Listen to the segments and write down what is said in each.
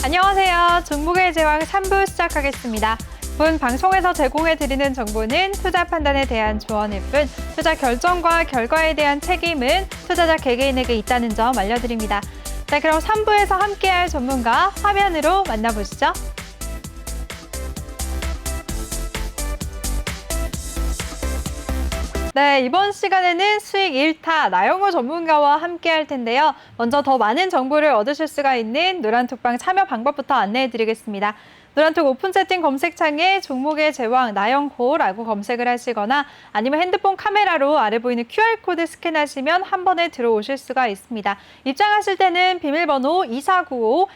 안녕하세요. 종목의 제왕 3부 시작하겠습니다. 본 방송에서 제공해드리는 정보는 투자 판단에 대한 조언일 뿐 투자 결정과 결과에 대한 책임은 투자자 개개인에게 있다는 점 알려드립니다. 자, 그럼 3부에서 함께할 전문가 화면으로 만나보시죠. 네, 이번 시간에는 수익 1타 나영호 전문가와 함께 할 텐데요. 먼저 더 많은 정보를 얻으실 수가 있는 노란톡방 참여 방법부터 안내해 드리겠습니다. 노란톡 오픈 채팅 검색창에 종목의 제왕 나영호라고 검색을 하시거나 아니면 핸드폰 카메라로 아래 보이는 QR코드 스캔하시면 한 번에 들어오실 수가 있습니다. 입장하실 때는 비밀번호 2495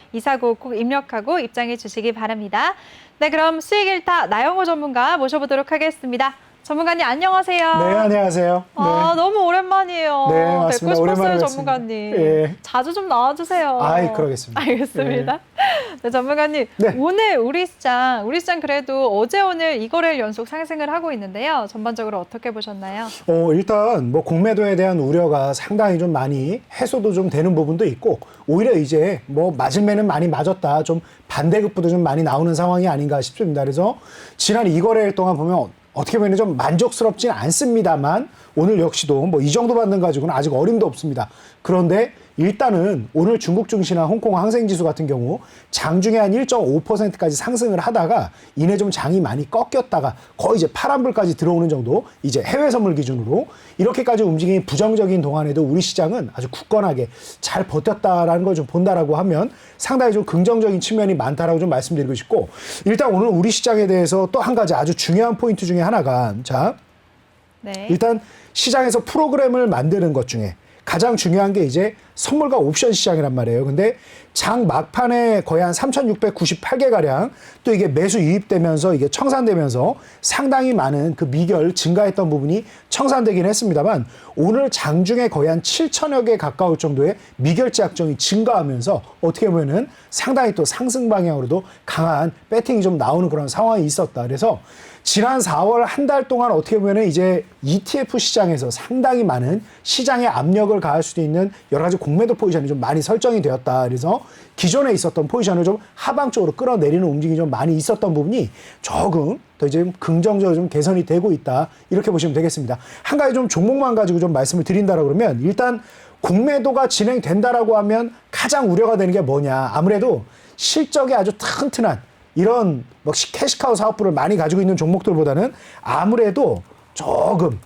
꼭 입력하고 입장해 주시기 바랍니다. 네, 그럼 수익 1타 나영호 전문가 모셔보도록 하겠습니다. 전문가님 안녕하세요. 네, 안녕하세요. 아, 네. 너무 오랜만이에요. 네, 맞습니다. 뵙고 오랜만에 싶었어요, 뵙습니다. 전문가님. 예. 자주 좀 나와주세요. 아이, 그러겠습니다. 알겠습니다. 네, 전문가님. 네. 오늘 우리 시장 그래도 어제 오늘 이거래일 연속 상승을 하고 있는데요. 전반적으로 어떻게 보셨나요? 일단 뭐 공매도에 대한 우려가 상당히 좀 많이 해소도 좀 되는 부분도 있고 오히려 이제 뭐 맞을 매는 많이 맞았다. 좀 반대급부도 좀 많이 나오는 상황이 아닌가 싶습니다. 그래서 지난 이거래일 동안 보면 어떻게 보면 좀 만족스럽진 않습니다만 오늘 역시도 뭐 이 정도 받는 가지고는 아직 어림도 없습니다. 그런데 일단은 오늘 중국 증시나 홍콩 항생지수 같은 경우 장중에 한 1.5%까지 상승을 하다가 이내 좀 장이 많이 꺾였다가 거의 이제 파란불까지 들어오는 정도 이제 해외 선물 기준으로 이렇게까지 움직임이 부정적인 동안에도 우리 시장은 아주 굳건하게 잘 버텼다라는 걸 좀 본다라고 하면 상당히 좀 긍정적인 측면이 많다라고 좀 말씀드리고 싶고 일단 오늘 우리 시장에 대해서 또 한 가지 아주 중요한 포인트 중에 하나가 자 네. 일단 시장에서 프로그램을 만드는 것 중에 가장 중요한 게 이제 선물과 옵션 시장이란 말이에요. 근데 장 막판에 거의 한 3,698개가량 또 이게 매수 유입되면서 이게 청산되면서 상당히 많은 그 미결 증가했던 부분이 청산되긴 했습니다만 오늘 장중에 거의 한 7,000여 개 가까울 정도의 미결제 약정이 증가하면서 어떻게 보면은 상당히 또 상승 방향으로도 강한 배팅이 좀 나오는 그런 상황이 있었다. 그래서 지난 4월 한 달 동안 어떻게 보면 이제 ETF 시장에서 상당히 많은 시장에 압력을 가할 수도 있는 여러 가지 공매도 포지션이 좀 많이 설정이 되었다. 그래서 기존에 있었던 포지션을 좀 하방 쪽으로 끌어내리는 움직임이 좀 많이 있었던 부분이 조금 더 이제 긍정적으로 좀 개선이 되고 있다. 이렇게 보시면 되겠습니다. 한 가지 좀 종목만 가지고 좀 말씀을 드린다라고 그러면 일단 공매도가 진행된다라고 하면 가장 우려가 되는 게 뭐냐. 아무래도 실적이 아주 튼튼한 이런 뭐 캐시카우 사업부를 많이 가지고 있는 종목들보다는 아무래도 조금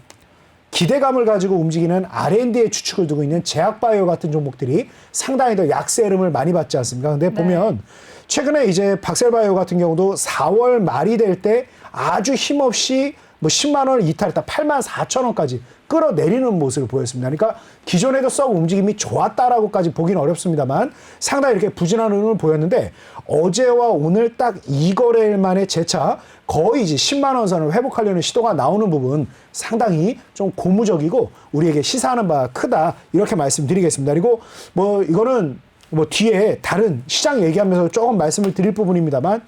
기대감을 가지고 움직이는 R&D에 추측을 두고 있는 제약바이오 같은 종목들이 상당히 더 약세 흐름을 많이 받지 않습니까? 근데 보면 최근에 이제 박셀바이오 같은 경우도 4월 말이 될 때 아주 힘없이 뭐 10만 원을 이탈했다 84,000원까지 끌어내리는 모습을 보였습니다. 그러니까 기존에도 썩 움직임이 좋았다라고까지 보기는 어렵습니다만 상당히 이렇게 부진한 흐름을 보였는데 어제와 오늘 딱 이 거래일 만에 재차 거의 이제 10만 원 선을 회복하려는 시도가 나오는 부분 상당히 좀 고무적이고 우리에게 시사하는 바가 크다 이렇게 말씀드리겠습니다. 그리고 뭐 이거는 뭐 뒤에 다른 시장 얘기하면서 조금 말씀을 드릴 부분입니다만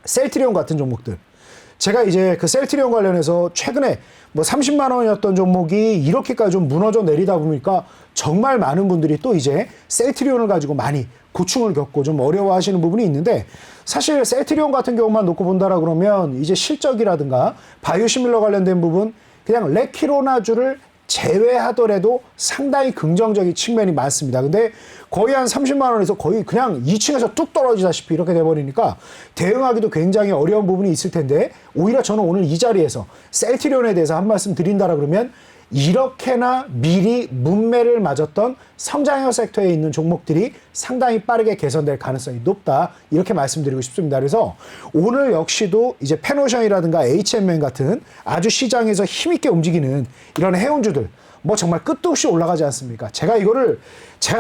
셀트리온 같은 종목들 제가 이제 그 셀트리온 관련해서 최근에 뭐 30만 원이었던 종목이 이렇게까지 좀 무너져 내리다 보니까 정말 많은 분들이 또 이제 셀트리온을 가지고 많이 고충을 겪고 좀 어려워하시는 부분이 있는데 사실 셀트리온 같은 경우만 놓고 본다라 그러면 이제 실적이라든가 바이오시밀러 관련된 부분 그냥 레키로나주를 제외하더라도 상당히 긍정적인 측면이 많습니다. 근데 거의 한 30만 원에서 거의 그냥 2층에서 뚝 떨어지다시피 이렇게 돼버리니까 대응하기도 굉장히 어려운 부분이 있을 텐데 오히려 저는 오늘 이 자리에서 셀트리온에 대해서 한 말씀 드린다라 그러면 이렇게나 미리 문매를 맞았던 성장형 섹터에 있는 종목들이 상당히 빠르게 개선될 가능성이 높다 이렇게 말씀드리고 싶습니다. 그래서 오늘 역시도 이제 페노션이라든가 H&M 같은 아주 시장에서 힘있게 움직이는 이런 해운주들 뭐 정말 끝도 없이 올라가지 않습니까? 제가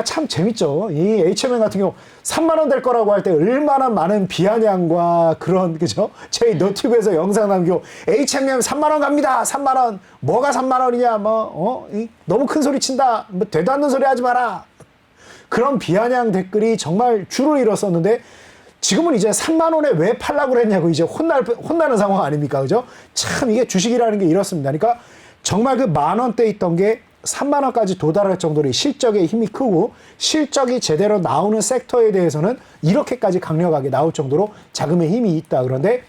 참 재밌죠. 이 H&M 같은 경우 3만 원 될 거라고 할 때 얼마나 많은 비아냥과 그런 그죠? 저희 너튜브에서 영상 남기고 H&M 3만 원 갑니다. 3만 원. 뭐가 3만 원이냐? 너무 큰 소리 친다. 뭐 되도 않는 소리 하지 마라. 그런 비아냥 댓글이 정말 줄을 이뤘었는데 지금은 이제 3만 원에 왜 팔라고 그랬냐고 이제 혼나는 상황 아닙니까? 그죠? 참 이게 주식이라는 게 이렇습니다. 그러니까 정말 그 만 원대 있던 게 3만 원까지 도달할 정도로 실적의 힘이 크고 실적이 제대로 나오는 섹터에 대해서는 이렇게까지 강력하게 나올 정도로 자금의 힘이 있다. 그런데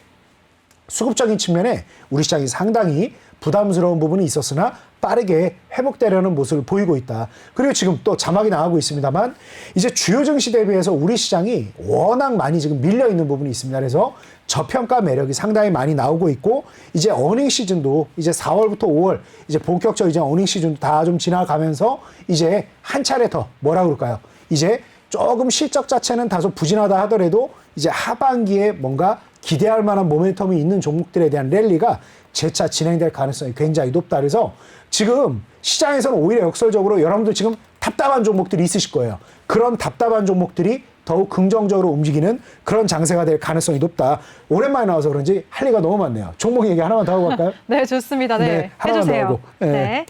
수급적인 측면에 우리 시장이 상당히 부담스러운 부분이 있었으나 빠르게 회복되려는 모습을 보이고 있다. 그리고 지금 또 자막이 나가고 있습니다만 이제 주요 증시 대비해서 우리 시장이 워낙 많이 지금 밀려 있는 부분이 있습니다. 그래서 저평가 매력이 상당히 많이 나오고 있고 이제 어닝 시즌도 이제 4월부터 5월 이제 본격적 이제 어닝 시즌도 다 좀 지나가면서 이제 한 차례 더 뭐라 그럴까요? 이제 조금 실적 자체는 다소 부진하다 하더라도 이제 하반기에 뭔가 기대할 만한 모멘텀이 있는 종목들에 대한 랠리가 재차 진행될 가능성이 굉장히 높다. 그래서 지금 시장에서는 오히려 역설적으로 여러분들 지금 답답한 종목들이 있으실 거예요. 그런 답답한 종목들이 더욱 긍정적으로 움직이는 그런 장세가 될 가능성이 높다. 오랜만에 나와서 그런지 할 얘기가 너무 많네요. 종목 얘기 하나만 더 하고 갈까요? 네, 좋습니다. 네, 하나만 더 해주세요. 하고. 네. 네.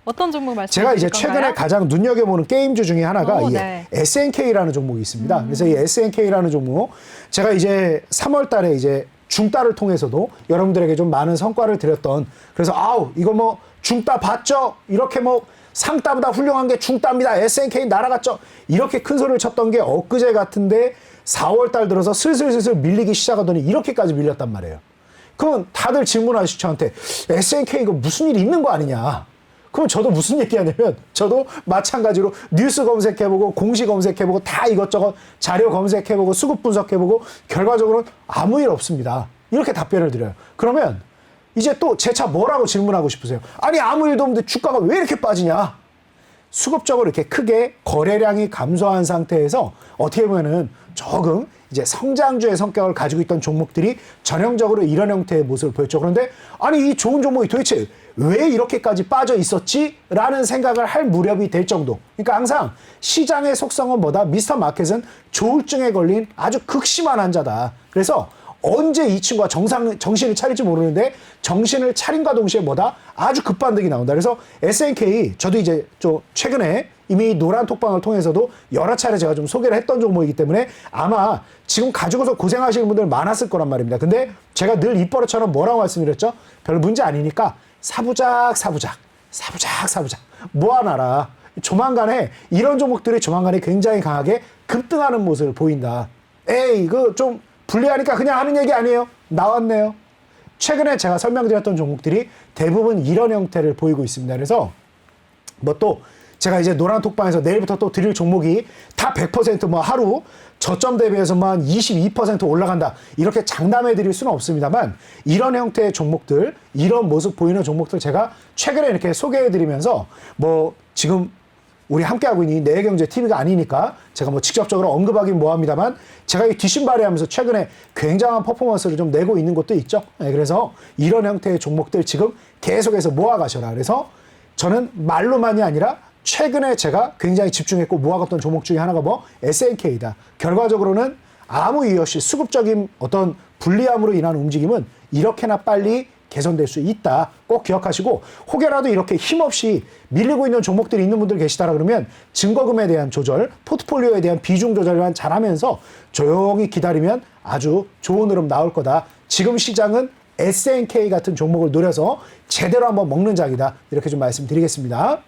어떤 종목 말씀해 제가 이제 주실 건가요? 최근에 가장 눈여겨보는 게임주 중에 하나가 오, 이 네. SNK라는 종목이 있습니다. 그래서 이 SNK라는 종목 제가 이제 3월 달에 이제 중따를 통해서도 여러분들에게 좀 많은 성과를 드렸던 그래서 아우 이거 뭐 중따 봤죠? 이렇게 뭐 상따보다 훌륭한 게 중따입니다. SNK 날아갔죠? 이렇게 큰 소리를 쳤던 게 엊그제 같은데 4월 달 들어서 슬슬 밀리기 시작하더니 이렇게까지 밀렸단 말이에요. 그러면 다들 질문하시죠 저한테 SNK 이거 무슨 일이 있는 거 아니냐? 그럼 저도 무슨 얘기하냐면 저도 마찬가지로 뉴스 검색해보고 공시 검색해보고 다 이것저것 자료 검색해보고 수급 분석해보고 결과적으로는 아무 일 없습니다. 이렇게 답변을 드려요. 그러면 이제 또 재차 뭐라고 질문하고 싶으세요? 아니 아무 일도 없는데 주가가 왜 이렇게 빠지냐? 수급적으로 이렇게 크게 거래량이 감소한 상태에서 어떻게 보면은 조금 이제 성장주의 성격을 가지고 있던 종목들이 전형적으로 이런 형태의 모습을 보였죠. 그런데 아니 이 좋은 종목이 도대체 왜 이렇게까지 빠져 있었지? 라는 생각을 할 무렵이 될 정도. 그러니까 항상 시장의 속성은 뭐다? 미스터 마켓은 조울증에 걸린 아주 극심한 환자다. 그래서 언제 이 친구가 정신을 차릴지 모르는데 정신을 차림과 동시에 뭐다? 아주 급반등이 나온다. 그래서 SNK 저도 이제 좀 최근에 이미 노란 톡방을 통해서도 여러 차례 제가 좀 소개를 했던 종목이기 때문에 아마 지금 가지고서 고생하시는 분들 많았을 거란 말입니다. 근데 제가 늘 입버릇처럼 뭐라고 말씀드렸죠? 별 문제 아니니까 사부작 모아놔라. 조만간에 이런 종목들이 조만간에 굉장히 강하게 급등하는 모습을 보인다. 에이 이거 좀 불리하니까 그냥 하는 얘기 아니에요. 나왔네요. 최근에 제가 설명드렸던 종목들이 대부분 이런 형태를 보이고 있습니다. 그래서 뭐 또 제가 이제 노란 톡방에서 내일부터 또 드릴 종목이 다 100% 하루 저점 대비해서 22% 올라간다. 이렇게 장담해 드릴 수는 없습니다만 이런 형태의 종목들, 이런 모습 보이는 종목들 제가 최근에 이렇게 소개해 드리면서 뭐 지금 우리 함께하고 있는 내외경제 TV가 아니니까 제가 뭐 직접적으로 언급하긴 뭐합니다만 제가 이 뒷심발이하면서 최근에 굉장한 퍼포먼스를 좀 내고 있는 것도 있죠. 네, 그래서 이런 형태의 종목들 지금 계속해서 모아가셔라. 그래서 저는 말로만이 아니라 최근에 제가 굉장히 집중했고 모아갔던 종목 중에 하나가 뭐 SNK다. 결과적으로는 아무 이유 없이 수급적인 어떤 불리함으로 인한 움직임은 이렇게나 빨리 개선될 수 있다. 꼭 기억하시고 혹여라도 이렇게 힘없이 밀리고 있는 종목들이 있는 분들 계시다라 그러면 증거금에 대한 조절, 포트폴리오에 대한 비중 조절만 잘하면서 조용히 기다리면 아주 좋은 흐름 나올 거다. 지금 시장은 SNK 같은 종목을 노려서 제대로 한번 먹는 장이다. 이렇게 좀 말씀드리겠습니다.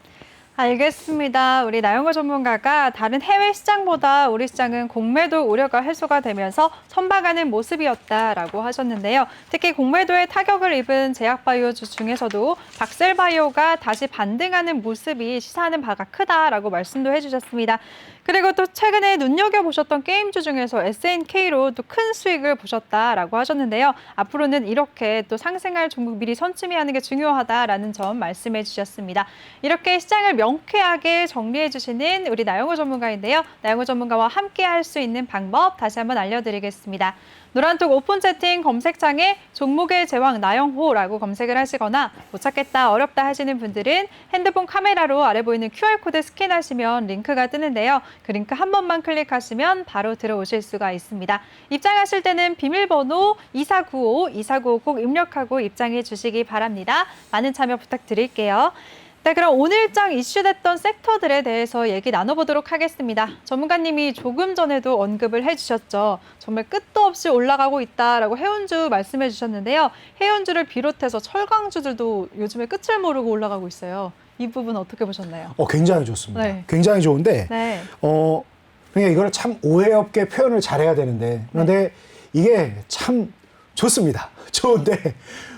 알겠습니다. 우리 나영호 전문가가 다른 해외 시장보다 우리 시장은 공매도 우려가 해소가 되면서 선방하는 모습이었다라고 하셨는데요. 특히 공매도에 타격을 입은 제약바이오주 중에서도 박셀바이오가 다시 반등하는 모습이 시사하는 바가 크다라고 말씀도 해주셨습니다. 그리고 또 최근에 눈여겨보셨던 게임주 중에서 SNK로 또 큰 수익을 보셨다라고 하셨는데요. 앞으로는 이렇게 또 상승할 종목 미리 선취하는 게 중요하다라는 점 말씀해 주셨습니다. 이렇게 시장을 명쾌하게 정리해 주시는 우리 나영호 전문가인데요. 나영호 전문가와 함께 할 수 있는 방법 다시 한번 알려드리겠습니다. 노란톡 오픈 채팅 검색창에 종목의 제왕 나영호라고 검색을 하시거나 못 찾겠다, 어렵다 하시는 분들은 핸드폰 카메라로 아래 보이는 QR코드 스캔하시면 링크가 뜨는데요. 그 링크 한 번만 클릭하시면 바로 들어오실 수가 있습니다. 입장하실 때는 비밀번호 2495 꼭 입력하고 입장해 주시기 바랍니다. 많은 참여 부탁드릴게요. 네, 그럼 오늘장 이슈됐던 섹터들에 대해서 얘기 나눠보도록 하겠습니다. 전문가님이 조금 전에도 언급을 해주셨죠. 정말 끝도 없이 올라가고 있다라고 해운주 말씀해 주셨는데요. 해운주를 비롯해서 철강주들도 요즘에 끝을 모르고 올라가고 있어요. 이 부분 어떻게 보셨나요? 굉장히 좋습니다. 네. 굉장히 좋은데, 네. 그러니까 이걸 참 오해 없게 표현을 잘해야 되는데, 그런데 이게 참 좋습니다.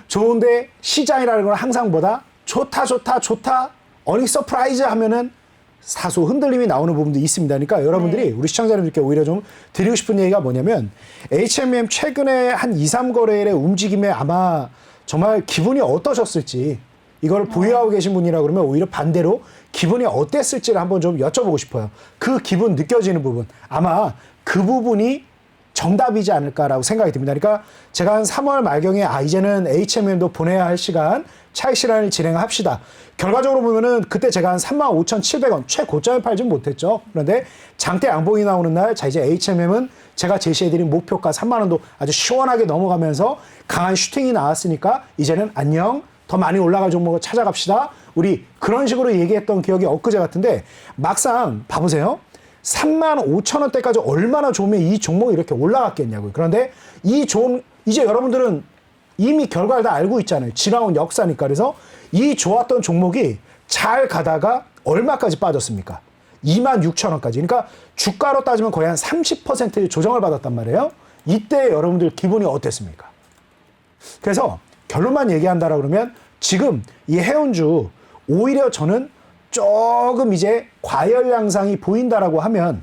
좋은데 시장이라는 건 항상 보다 좋다, 어닝 서프라이즈 하면은 사소 흔들림이 나오는 부분도 있습니다. 그러니까 여러분들이 우리 시청자님들께 오히려 좀 드리고 싶은 얘기가 뭐냐면 H&M 최근에 한 2, 3거래일의 움직임에 아마 정말 기분이 어떠셨을지 이걸 보유하고 계신 분이라 그러면 오히려 반대로 기분이 어땠을지를 한번 좀 여쭤보고 싶어요. 그 기분 느껴지는 부분. 아마 그 부분이 정답이지 않을까라고 생각이 듭니다. 그러니까 제가 한 3월 말경에 이제는 H&M도 보내야 할 시간, 차익 실현을 진행합시다. 결과적으로 보면은 그때 제가 한 35,700원 최고점에 팔진 못했죠. 그런데 장대 양봉이 나오는 날, 자 이제 H&M은 제가 제시해드린 목표가 3만 원도 아주 시원하게 넘어가면서 강한 슈팅이 나왔으니까 이제는 안녕, 더 많이 올라갈 종목을 찾아갑시다. 우리 그런 식으로 얘기했던 기억이 엊그제 같은데 막상 봐보세요. 35,000원대까지 얼마나 좋으면 이 종목이 이렇게 올라갔겠냐고요. 그런데 이제 여러분들은 이미 결과를 다 알고 있잖아요. 지나온 역사니까. 그래서 이 좋았던 종목이 잘 가다가 얼마까지 빠졌습니까? 26,000원까지. 그러니까 주가로 따지면 거의 한 30%의 조정을 받았단 말이에요. 이때 여러분들 기분이 어땠습니까? 그래서 결론만 얘기한다라 그러면 지금 이 해운주 오히려 저는 조금 이제 과열 양상이 보인다라고 하면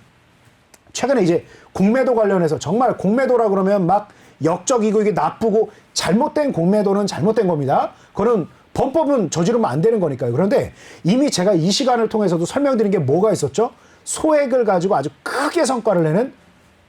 최근에 이제 공매도 관련해서 정말 공매도라 그러면 막 역적이고 이게 나쁘고 잘못된 공매도는 잘못된 겁니다. 그거는 범법은 저지르면 안 되는 거니까요. 그런데 이미 제가 이 시간을 통해서도 설명드린 게 뭐가 있었죠? 소액을 가지고 아주 크게 성과를 내는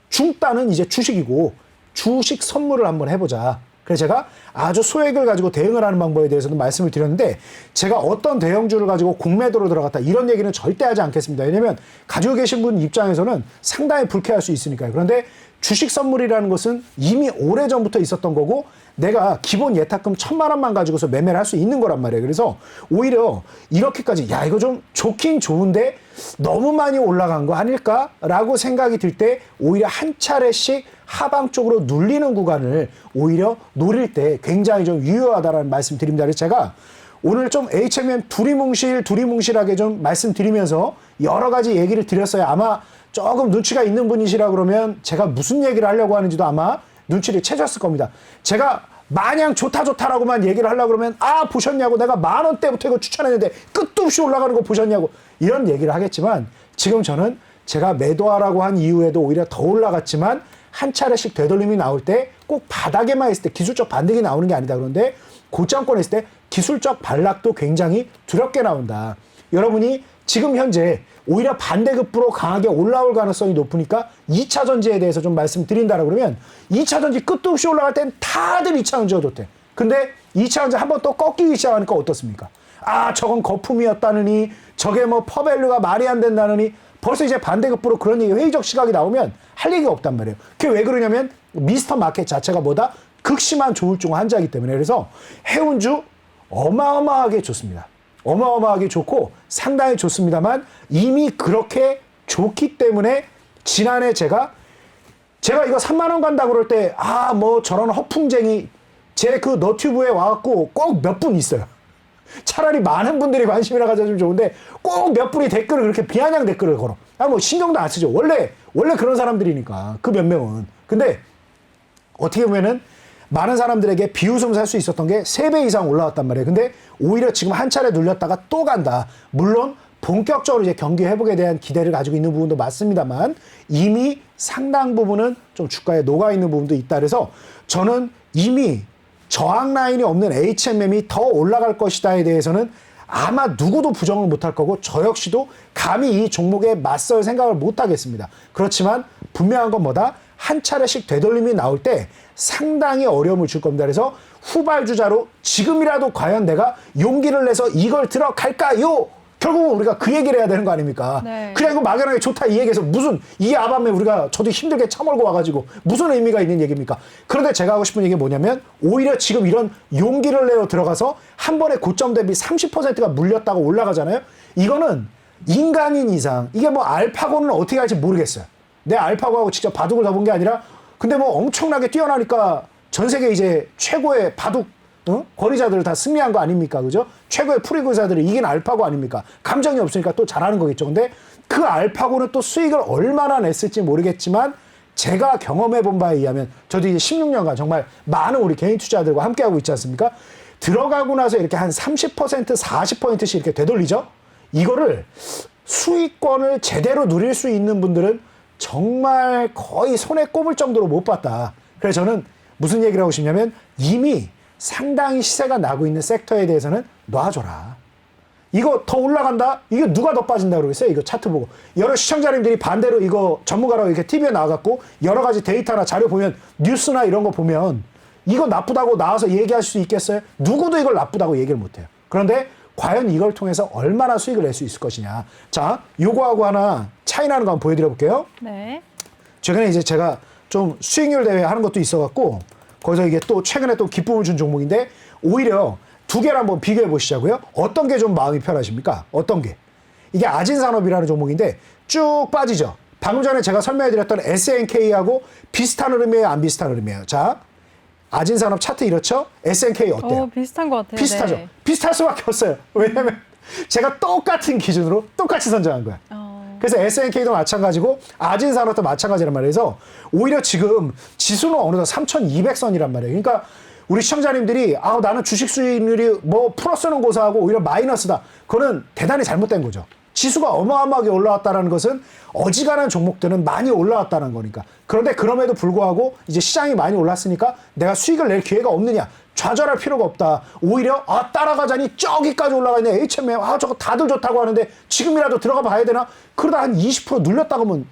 중단은 이제 주식이고 주식 선물을 한번 해보자. 그래서 제가 아주 소액을 가지고 대응을 하는 방법에 대해서도 말씀을 드렸는데 제가 어떤 대형주를 가지고 공매도로 들어갔다 이런 얘기는 절대 하지 않겠습니다. 왜냐하면 가지고 계신 분 입장에서는 상당히 불쾌할 수 있으니까요. 그런데 주식 선물이라는 것은 이미 오래전부터 있었던 거고 내가 기본 예탁금 1,000만 원만 가지고서 매매를 할 수 있는 거란 말이에요. 그래서 오히려 이렇게까지 야 이거 좀 좋긴 좋은데 너무 많이 올라간 거 아닐까라고 생각이 들 때 오히려 한 차례씩 하방 쪽으로 눌리는 구간을 오히려 노릴 때 굉장히 좀 유효하다라는 말씀 드립니다. 그래서 제가 오늘 좀 H&M 두리뭉실하게 좀 말씀드리면서 여러 가지 얘기를 드렸어요. 아마 조금 눈치가 있는 분이시라 그러면 제가 무슨 얘기를 하려고 하는지도 아마 눈치를 채셨을 겁니다. 제가 마냥 좋다라고만 얘기를 하려고 그러면 보셨냐고 내가 10,000원대부터 이거 추천했는데 끝도 없이 올라가는 거 보셨냐고 이런 얘기를 하겠지만 지금 저는 제가 매도하라고 한 이후에도 오히려 더 올라갔지만 한 차례씩 되돌림이 나올 때 꼭 바닥에만 있을 때 기술적 반등이 나오는 게 아니다. 그런데 고점권에 있을 때 기술적 반락도 굉장히 두렵게 나온다. 여러분이 지금 현재 오히려 반대급부로 강하게 올라올 가능성이 높으니까 2차 전지에 대해서 좀 말씀드린다라 그러면 2차 전지 끝도 없이 올라갈 땐 다들 2차 전지가 좋대. 근데 2차 전지 한번 또 꺾이기 시작하니까 어떻습니까? 저건 거품이었다느니 저게 뭐 퍼밸류가 말이 안 된다느니 벌써 이제 반대급부로 그런 얘기 회의적 시각이 나오면 할 얘기가 없단 말이에요. 그게 왜 그러냐면 미스터 마켓 자체가 뭐다? 극심한 조울증 환자이기 때문에. 그래서 해운주 어마어마하게 좋습니다. 어마어마하게 좋고 상당히 좋습니다만 이미 그렇게 좋기 때문에 지난해 제가 이거 3만 원 간다 그럴 때 뭐 저런 허풍쟁이 제 그 너튜브에 와갖고 꼭 몇 분 있어요. 차라리 많은 분들이 관심이라 가져주면 좋은데 꼭 몇 분이 댓글을 그렇게 비아냥 댓글을 걸어. 뭐 신경도 안 쓰죠. 원래 그런 사람들이니까 그 몇 명은. 근데 어떻게 보면은 많은 사람들에게 비웃음 살 수 있었던 게 3배 이상 올라왔단 말이에요. 근데 오히려 지금 한 차례 눌렸다가 또 간다. 물론 본격적으로 이제 경기 회복에 대한 기대를 가지고 있는 부분도 맞습니다만 이미 상당 부분은 좀 주가에 녹아 있는 부분도 있다. 그래서 저는 이미 저항 라인이 없는 H&M이 더 올라갈 것이다에 대해서는 아마 누구도 부정을 못할 거고 저 역시도 감히 이 종목에 맞설 생각을 못 하겠습니다. 그렇지만 분명한 건 뭐다? 한 차례씩 되돌림이 나올 때 상당히 어려움을 줄 겁니다. 그래서 후발주자로 지금이라도 과연 내가 용기를 내서 이걸 들어갈까요? 결국은 우리가 그 얘기를 해야 되는 거 아닙니까? 네. 그냥 이거 막연하게 좋다 이 얘기해서 무슨 이 아밤에 우리가 저도 힘들게 참을고 와가지고 무슨 의미가 있는 얘기입니까? 그런데 제가 하고 싶은 얘기는 뭐냐면 오히려 지금 이런 용기를 내어 들어가서 한 번에 고점 대비 30%가 물렸다고 올라가잖아요. 이거는 인간인 이상 이게 뭐 알파고는 어떻게 할지 모르겠어요. 내 알파고하고 직접 바둑을 더 본 게 아니라 근데 뭐 엄청나게 뛰어나니까 전 세계 이제 최고의 바둑 권위자들을 다 승리한 거 아닙니까? 그죠? 최고의 프리그 의사들을 이긴 알파고 아닙니까? 감정이 없으니까 또 잘하는 거겠죠. 근데 그 알파고는 또 수익을 얼마나 냈을지 모르겠지만 제가 경험해 본 바에 의하면 저도 이제 16년간 정말 많은 우리 개인 투자들과 함께하고 있지 않습니까? 들어가고 나서 이렇게 한 30%, 40%씩 이렇게 되돌리죠? 이거를 수익권을 제대로 누릴 수 있는 분들은 정말 거의 손에 꼽을 정도로 못 봤다. 그래서 저는 무슨 얘기를 하고 싶냐면 이미 상당히 시세가 나고 있는 섹터에 대해서는 놔줘라. 이거 더 올라간다? 이게 누가 더 빠진다 그러겠어요? 이거 차트 보고. 여러 시청자님들이 반대로 이거 전문가라고 이렇게 TV에 나와갖고 여러 가지 데이터나 자료 보면 뉴스나 이런 거 보면 이거 나쁘다고 나와서 얘기할 수 있겠어요? 누구도 이걸 나쁘다고 얘기를 못해요. 그런데 과연 이걸 통해서 얼마나 수익을 낼 수 있을 것이냐. 자, 요거하고 하나 차이 나는 거 한번 보여드려 볼게요. 네. 최근에 이제 제가 좀 수익률 대회 하는 것도 있어갖고 거기서 이게 또 최근에 또 기쁨을 준 종목인데 오히려 두 개를 한번 비교해 보시자고요. 어떤 게 좀 마음이 편하십니까? 어떤 게? 이게 아진산업이라는 종목인데 쭉 빠지죠. 방금 전에 제가 설명해 드렸던 SNK하고 비슷한 흐름이에요? 안 비슷한 흐름이에요? 자, 아진산업 차트 이렇죠? SNK 어때요? 비슷한 것 같아요. 비슷하죠? 네. 비슷할 수밖에 없어요. 왜냐면 제가 똑같은 기준으로 똑같이 선정한 거야. 그래서 SNK도 마찬가지고 아진산업도 마찬가지란 말이에요. 그래서 오히려 지금 지수는 어느덧 3,200선이란 말이에요. 그러니까 우리 시청자님들이 나는 주식 수익률이 뭐 플러스는 고사하고 오히려 마이너스다. 그거는 대단히 잘못된 거죠. 지수가 어마어마하게 올라왔다는 것은 어지간한 종목들은 많이 올라왔다는 거니까. 그런데 그럼에도 불구하고 이제 시장이 많이 올랐으니까 내가 수익을 낼 기회가 없느냐. 좌절할 필요가 없다. 오히려 따라가자니 저기까지 올라가 있네. HMM 저거 다들 좋다고 하는데 지금이라도 들어가 봐야 되나? 그러다 한 20% 눌렸다고 하면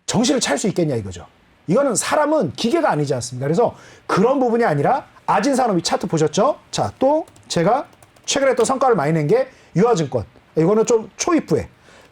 정신을 차릴 수 있겠냐 이거죠. 이거는 사람은 기계가 아니지 않습니까? 그래서 그런 부분이 아니라 아진산업이 차트 보셨죠? 자, 또 제가 최근에 또 성과를 많이 낸 게 유아증권. 이거는 좀 초입부에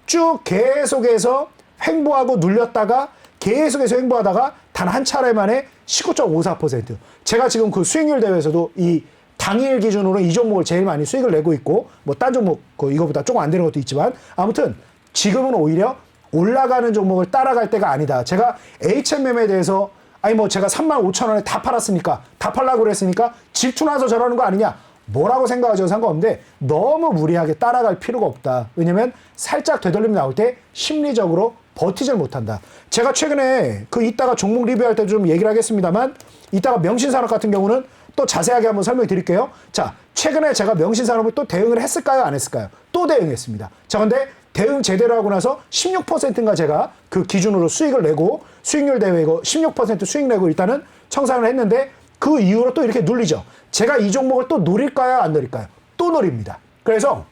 쭉 계속해서 횡보하고 눌렸다가 계속해서 횡보하다가 단 한 차례 만에 19.54%. 제가 지금 그 수익률 대회에서도 이 당일 기준으로 이 종목을 제일 많이 수익을 내고 있고 뭐 딴 종목 이거보다 조금 안 되는 것도 있지만 아무튼 지금은 오히려 올라가는 종목을 따라갈 때가 아니다. 제가 HMM에 대해서 뭐 제가 35,000원에 다 팔았으니까 다 팔라고 그랬으니까 질투나서 저러는 거 아니냐. 뭐라고 생각하죠? 상관없는데 너무 무리하게 따라갈 필요가 없다. 왜냐면 살짝 되돌림 나올 때 심리적으로 버티질 못한다. 제가 최근에 이따가 종목 리뷰할 때 좀 얘기를 하겠습니다만 이따가 명신산업 같은 경우는 또 자세하게 한번 설명 드릴게요. 자, 최근에 제가 명신산업을 또 대응을 했을까요? 안 했을까요? 또 대응했습니다. 자, 근데 대응 제대로 하고 나서 16%인가 제가 그 기준으로 수익을 내고 수익률 대회 이거 16% 수익 내고 일단은 청산을 했는데 그 이후로 또 이렇게 눌리죠. 제가 이 종목을 또 노릴까요? 안 노릴까요? 또 노립니다. 그래서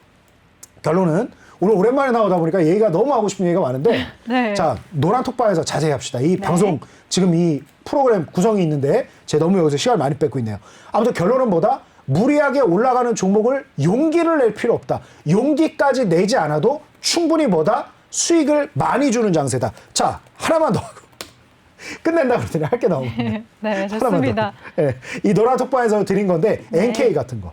결론은 오늘 오랜만에 나오다 보니까 얘기가 너무 하고 싶은 얘기가 많은데 네. 자, 노란톡방에서 자세히 합시다. 이 방송 지금 이 프로그램 구성이 있는데 제가 너무 여기서 시간을 많이 뺏고 있네요. 아무튼 결론은 뭐다? 무리하게 올라가는 종목을 용기를 낼 필요 없다. 용기까지 내지 않아도 충분히 뭐다? 수익을 많이 주는 장세다. 자, 하나만 더 하고 끝낸다 그랬더니 할 게 나오네. 네, 좋습니다. 네, 이 노란톡방에서 드린 건데 네. NK 같은 거.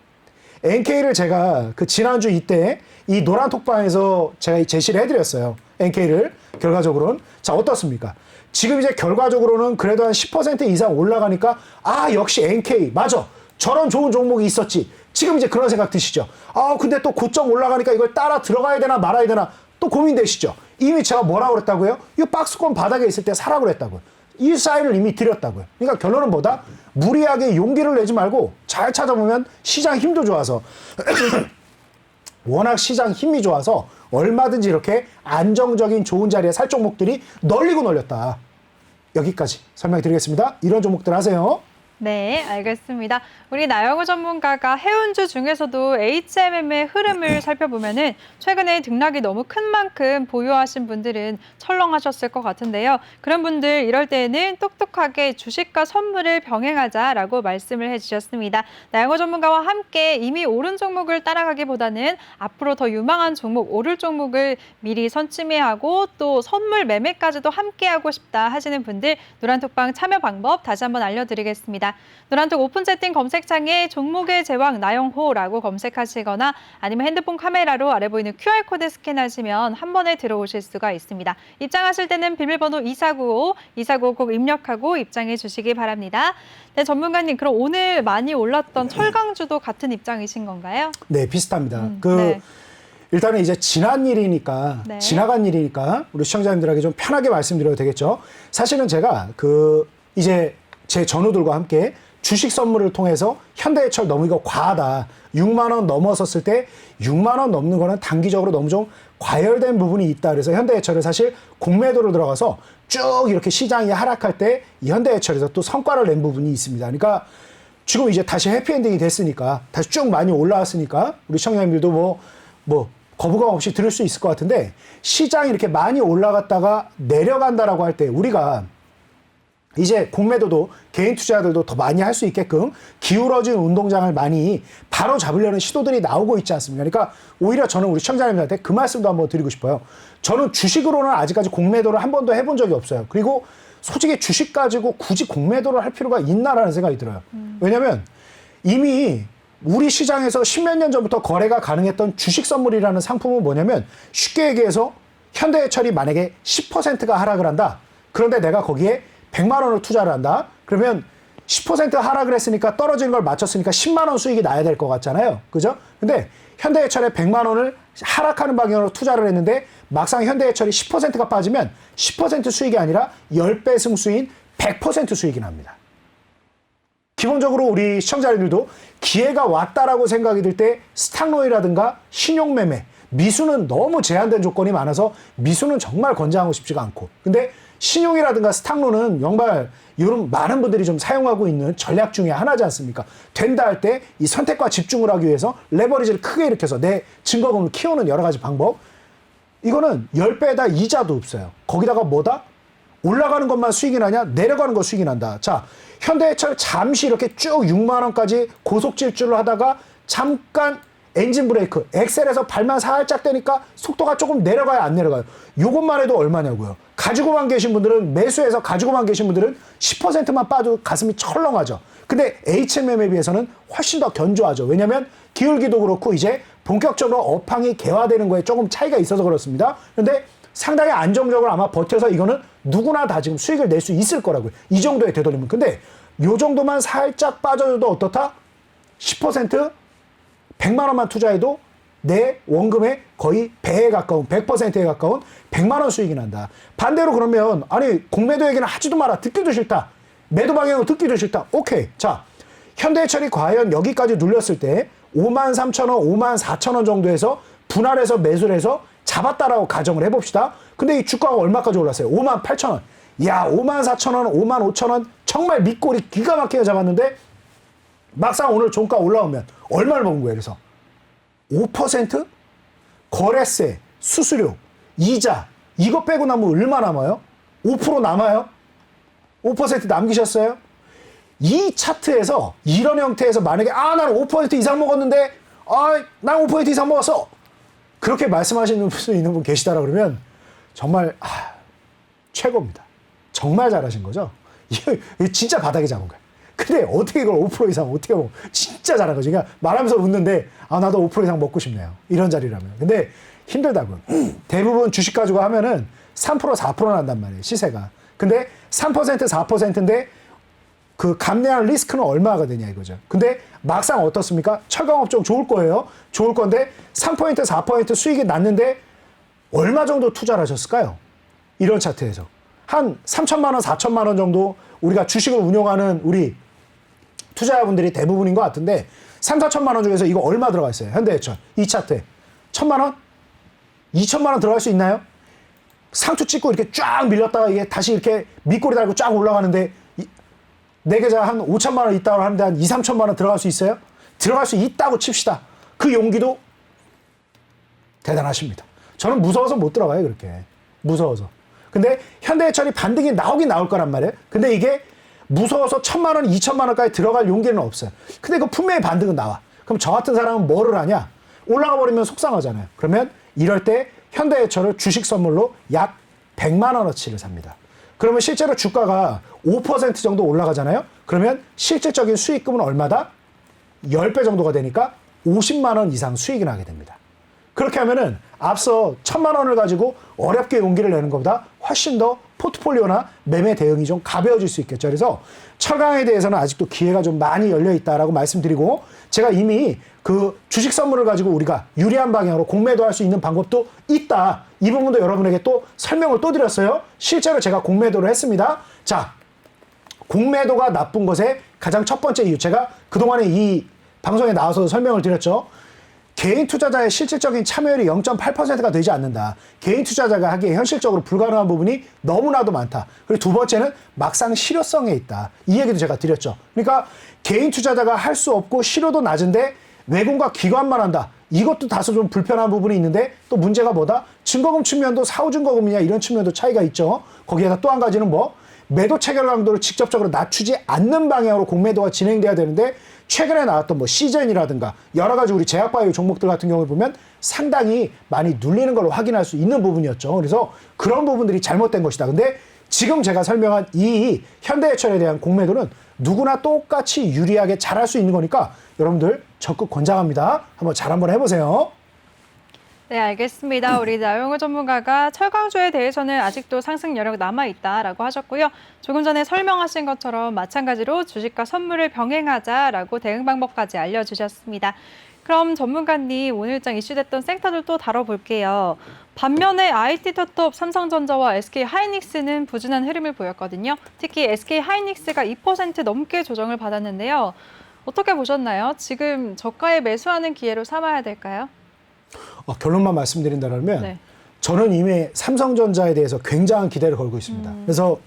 NK를 제가 그 지난주 이때 이 노란톡방에서 제가 제시를 해드렸어요. NK를 결과적으로는. 자, 어떻습니까? 지금 이제 결과적으로는 그래도 한 10% 이상 올라가니까 역시 NK 맞아. 저런 좋은 종목이 있었지. 지금 이제 그런 생각 드시죠. 근데 또 고점 올라가니까 이걸 따라 들어가야 되나 말아야 되나 또 고민되시죠. 이미 제가 뭐라고 그랬다고요? 이 박스권 바닥에 있을 때 사라고 그랬다고요. 이 사인을 이미 드렸다고요. 그러니까 결론은 뭐다? 무리하게 용기를 내지 말고 잘 찾아보면 시장 힘도 좋아서 워낙 시장 힘이 좋아서 얼마든지 이렇게 안정적인 좋은 자리에 살 종목들이 널리고 널렸다. 여기까지 설명드리겠습니다. 이런 종목들 하세요. 네, 알겠습니다. 우리 나영우 전문가가 해운주 중에서도 HMM의 흐름을 살펴보면은 최근에 등락이 너무 큰 만큼 보유하신 분들은 철렁하셨을 것 같은데요. 그런 분들 이럴 때는 똑똑하게 주식과 선물을 병행하자라고 말씀을 해주셨습니다. 나영우 전문가와 함께 이미 오른 종목을 따라가기보다는 앞으로 더 유망한 종목, 오를 종목을 미리 선취매하고 또 선물 매매까지도 함께하고 싶다 하시는 분들 노란톡방 참여 방법 다시 한번 알려드리겠습니다. 있습니다. 노란톡 오픈 채팅 검색창에 종목의 제왕 나영호라고 검색하시거나 아니면 핸드폰 카메라로 아래 보이는 QR코드 스캔하시면 한 번에 들어오실 수가 있습니다. 입장하실 때는 비밀번호 2495 꼭 입력하고 입장해 주시기 바랍니다. 네, 전문가님, 그럼 오늘 많이 올랐던 철강주도 같은 입장이신 건가요? 네, 비슷합니다. 네. 일단은 이제 지난 일이니까, 네. 지나간 일이니까 우리 시청자님들에게 좀 편하게 말씀드려도 되겠죠. 사실은 제가 이제 제 전우들과 함께 주식 선물을 통해서 현대해철 너무 이거 과하다. 6만 원 넘어섰을 때 6만 원 넘는 거는 단기적으로 너무 좀 과열된 부분이 있다. 그래서 현대해철을 사실 공매도로 들어가서 쭉 이렇게 시장이 하락할 때 이 현대해철에서 또 성과를 낸 부분이 있습니다. 그러니까 지금 이제 다시 해피엔딩이 됐으니까, 다시 쭉 많이 올라왔으니까 우리 시청자님들도 뭐 거부감 없이 들을 수 있을 것 같은데, 시장이 이렇게 많이 올라갔다가 내려간다라고 할 때 우리가 이제 공매도도 개인 투자자들도 더 많이 할 수 있게끔 기울어진 운동장을 많이 바로 잡으려는 시도들이 나오고 있지 않습니까? 그러니까 오히려 저는 우리 시청자님들한테 그 말씀도 한번 드리고 싶어요. 저는 주식으로는 아직까지 공매도를 한 번도 해본 적이 없어요. 그리고 솔직히 주식 가지고 굳이 공매도를 할 필요가 있나라는 생각이 들어요. 왜냐면 이미 우리 시장에서 십몇 년 전부터 거래가 가능했던 주식 선물이라는 상품은 뭐냐면, 쉽게 얘기해서 현대해철이 만약에 10%가 하락을 한다. 그런데 내가 거기에 100만 원을 투자를 한다. 그러면 10% 하락을 했으니까 떨어지는 걸 맞췄으니까 10만 원 수익이 나야 될 것 같잖아요. 그죠? 근데 현대해철에 100만 원을 하락하는 방향으로 투자를 했는데 막상 현대해철이 10%가 빠지면 10% 수익이 아니라 10배 승수인 100% 수익이 납니다. 기본적으로 우리 시청자님들도 기회가 왔다라고 생각이 들 때 스탁로이라든가 신용매매, 미수는 너무 제한된 조건이 많아서 미수는 정말 권장하고 싶지가 않고, 근데 신용이라든가 스탁로는 정말 이런 많은 분들이 좀 사용하고 있는 전략 중에 하나지 않습니까? 된다 할 때 이 선택과 집중을 하기 위해서 레버리지를 크게 일으켜서 내 증거금을 키우는 여러 가지 방법, 이거는 10배에다 이자도 없어요. 거기다가 뭐다? 올라가는 것만 수익이 나냐? 내려가는 거 수익이 난다. 자, 현대해철 잠시 이렇게 쭉 6만 원까지 고속 질주를 하다가 잠깐 엔진 브레이크, 엑셀에서 발만 살짝 떼니까 속도가 조금 내려가요, 안 내려가요? 요것만 해도 얼마냐고요. 가지고만 계신 분들은, 매수해서 가지고만 계신 분들은 10%만 빠도 가슴이 철렁하죠. 근데 HMM에 비해서는 훨씬 더 견조하죠. 왜냐면 기울기도 그렇고 이제 본격적으로 업황이 개화되는 거에 조금 차이가 있어서 그렇습니다. 근데 상당히 안정적으로 아마 버텨서 이거는 누구나 다 지금 수익을 낼 수 있을 거라고요. 이 정도의 되돌림은. 근데 요 정도만 살짝 빠져도 어떻다? 10%? 100만 원만 투자해도 내 원금의 거의 배에 가까운, 100%에 가까운 100만 원 수익이 난다. 반대로 그러면, 아니, 공매도 얘기는 하지도 마라. 듣기도 싫다. 매도 방향은 듣기도 싫다. 오케이. 자, 현대해철이 과연 여기까지 눌렸을 때 53,000원, 54,000원 정도에서 분할해서 매수를 해서 잡았다라고 가정을 해봅시다. 근데 이 주가가 얼마까지 올랐어요? 58,000원. 야, 54,000원, 55,000원 정말 밑골이 기가 막히게 잡았는데 막상 오늘 종가 올라오면 얼마를 먹은 거예요? 그래서 5%? 거래세, 수수료, 이자 이거 빼고 나면 얼마 남아요? 5% 남아요? 5% 남기셨어요? 이 차트에서 이런 형태에서 만약에 나는 5% 이상 먹었는데 난 5% 이상 먹었어. 그렇게 말씀하시는 분 있는 분 계시다라 그러면 정말 최고입니다. 정말 잘하신 거죠. 이거 진짜 바닥에 잡은 거예요. 근데 어떻게 이걸 5% 이상 어떻게 먹어? 진짜 잘한 거죠. 그러니까 말하면서 웃는데 나도 5% 이상 먹고 싶네요. 이런 자리라면. 근데 힘들다고요. 대부분 주식 가지고 하면은 3% 4% 난단 말이에요. 시세가. 근데 3% 4%인데 그 감내할 리스크는 얼마가 되냐 이거죠. 근데 막상 어떻습니까? 철강업종 좋을 거예요. 좋을 건데 3% 4% 수익이 났는데 얼마 정도 투자를 하셨을까요? 이런 차트에서. 한 3천만 원, 4천만 원 정도 우리가 주식을 운용하는 우리 투자자분들이 대부분인 것 같은데 3, 4천만 원 중에서 이거 얼마 들어가 있어요? 현대해철. 이 차트에. 1,000만 원? 2천만 원 들어갈 수 있나요? 상투 찍고 이렇게 쫙 밀렸다가 이게 다시 이렇게 밑꼬리 달고 쫙 올라가는데 내 계좌 한 5천만 원 있다고 하는데 한 2, 3천만 원 들어갈 수 있어요? 들어갈 수 있다고 칩시다. 그 용기도 대단하십니다. 저는 무서워서 못 들어가요, 그렇게. 무서워서. 근데 현대해철이 반등이 나오긴 나올 거란 말이에요. 근데 이게 무서워서 1,000만 원, 2천만 원까지 들어갈 용기는 없어요. 근데 그 분명히 반등은 나와. 그럼 저 같은 사람은 뭐를 하냐? 올라가 버리면 속상하잖아요. 그러면 이럴 때 현대해철을 주식 선물로 약 100만 원어치를 삽니다. 그러면 실제로 주가가 5% 정도 올라가잖아요. 그러면 실질적인 수익금은 얼마다? 10배 정도가 되니까 50만 원 이상 수익이 나게 됩니다. 그렇게 하면은 앞서 1,000만 원을 가지고 어렵게 용기를 내는 것보다 훨씬 더 포트폴리오나 매매 대응이 좀 가벼워질 수 있겠죠. 그래서 철강에 대해서는 아직도 기회가 좀 많이 열려 있다라고 말씀드리고, 제가 이미 그 주식 선물을 가지고 우리가 유리한 방향으로 공매도할 수 있는 방법도 있다. 이 부분도 여러분에게 또 설명을 또 드렸어요. 실제로 제가 공매도를 했습니다. 자, 공매도가 나쁜 것의 가장 첫 번째 이유, 제가 그동안에 이 방송에 나와서 설명을 드렸죠. 개인 투자자의 실질적인 참여율이 0.8%가 되지 않는다. 개인 투자자가 하기에 현실적으로 불가능한 부분이 너무나도 많다. 그리고 두 번째는 막상 실효성에 있다. 이 얘기도 제가 드렸죠. 그러니까 개인 투자자가 할 수 없고 실효도 낮은데 외국과 기관만 한다. 이것도 다소 좀 불편한 부분이 있는데, 또 문제가 뭐다? 증거금 측면도 사후증거금이냐 이런 측면도 차이가 있죠. 거기에다 또 한 가지는 뭐? 매도 체결 강도를 직접적으로 낮추지 않는 방향으로 공매도가 진행돼야 되는데, 최근에 나왔던 뭐 시즌이라든가 여러 가지 우리 제약바이오 종목들 같은 경우를 보면 상당히 많이 눌리는 걸 확인할 수 있는 부분이었죠. 그래서 그런 부분들이 잘못된 것이다. 근데 지금 제가 설명한 이 현대해철에 대한 공매도는 누구나 똑같이 유리하게 잘할 수 있는 거니까 여러분들 적극 권장합니다. 한번 해보세요. 네, 알겠습니다. 우리 나영호 전문가가 철강주에 대해서는 아직도 상승 여력 남아있다라고 하셨고요. 조금 전에 설명하신 것처럼 마찬가지로 주식과 선물을 병행하자라고 대응 방법까지 알려주셨습니다. 그럼 전문가님, 오늘장 이슈됐던 섹터들 또 다뤄볼게요. 반면에 IT 톱톱 삼성전자와 SK하이닉스는 부진한 흐름을 보였거든요. 특히 SK하이닉스가 2% 넘게 조정을 받았는데요. 어떻게 보셨나요? 지금 저가에 매수하는 기회로 삼아야 될까요? 결론만 말씀드린다면 네. 저는 이미 삼성전자에 대해서 굉장한 기대를 걸고 있습니다. 그래서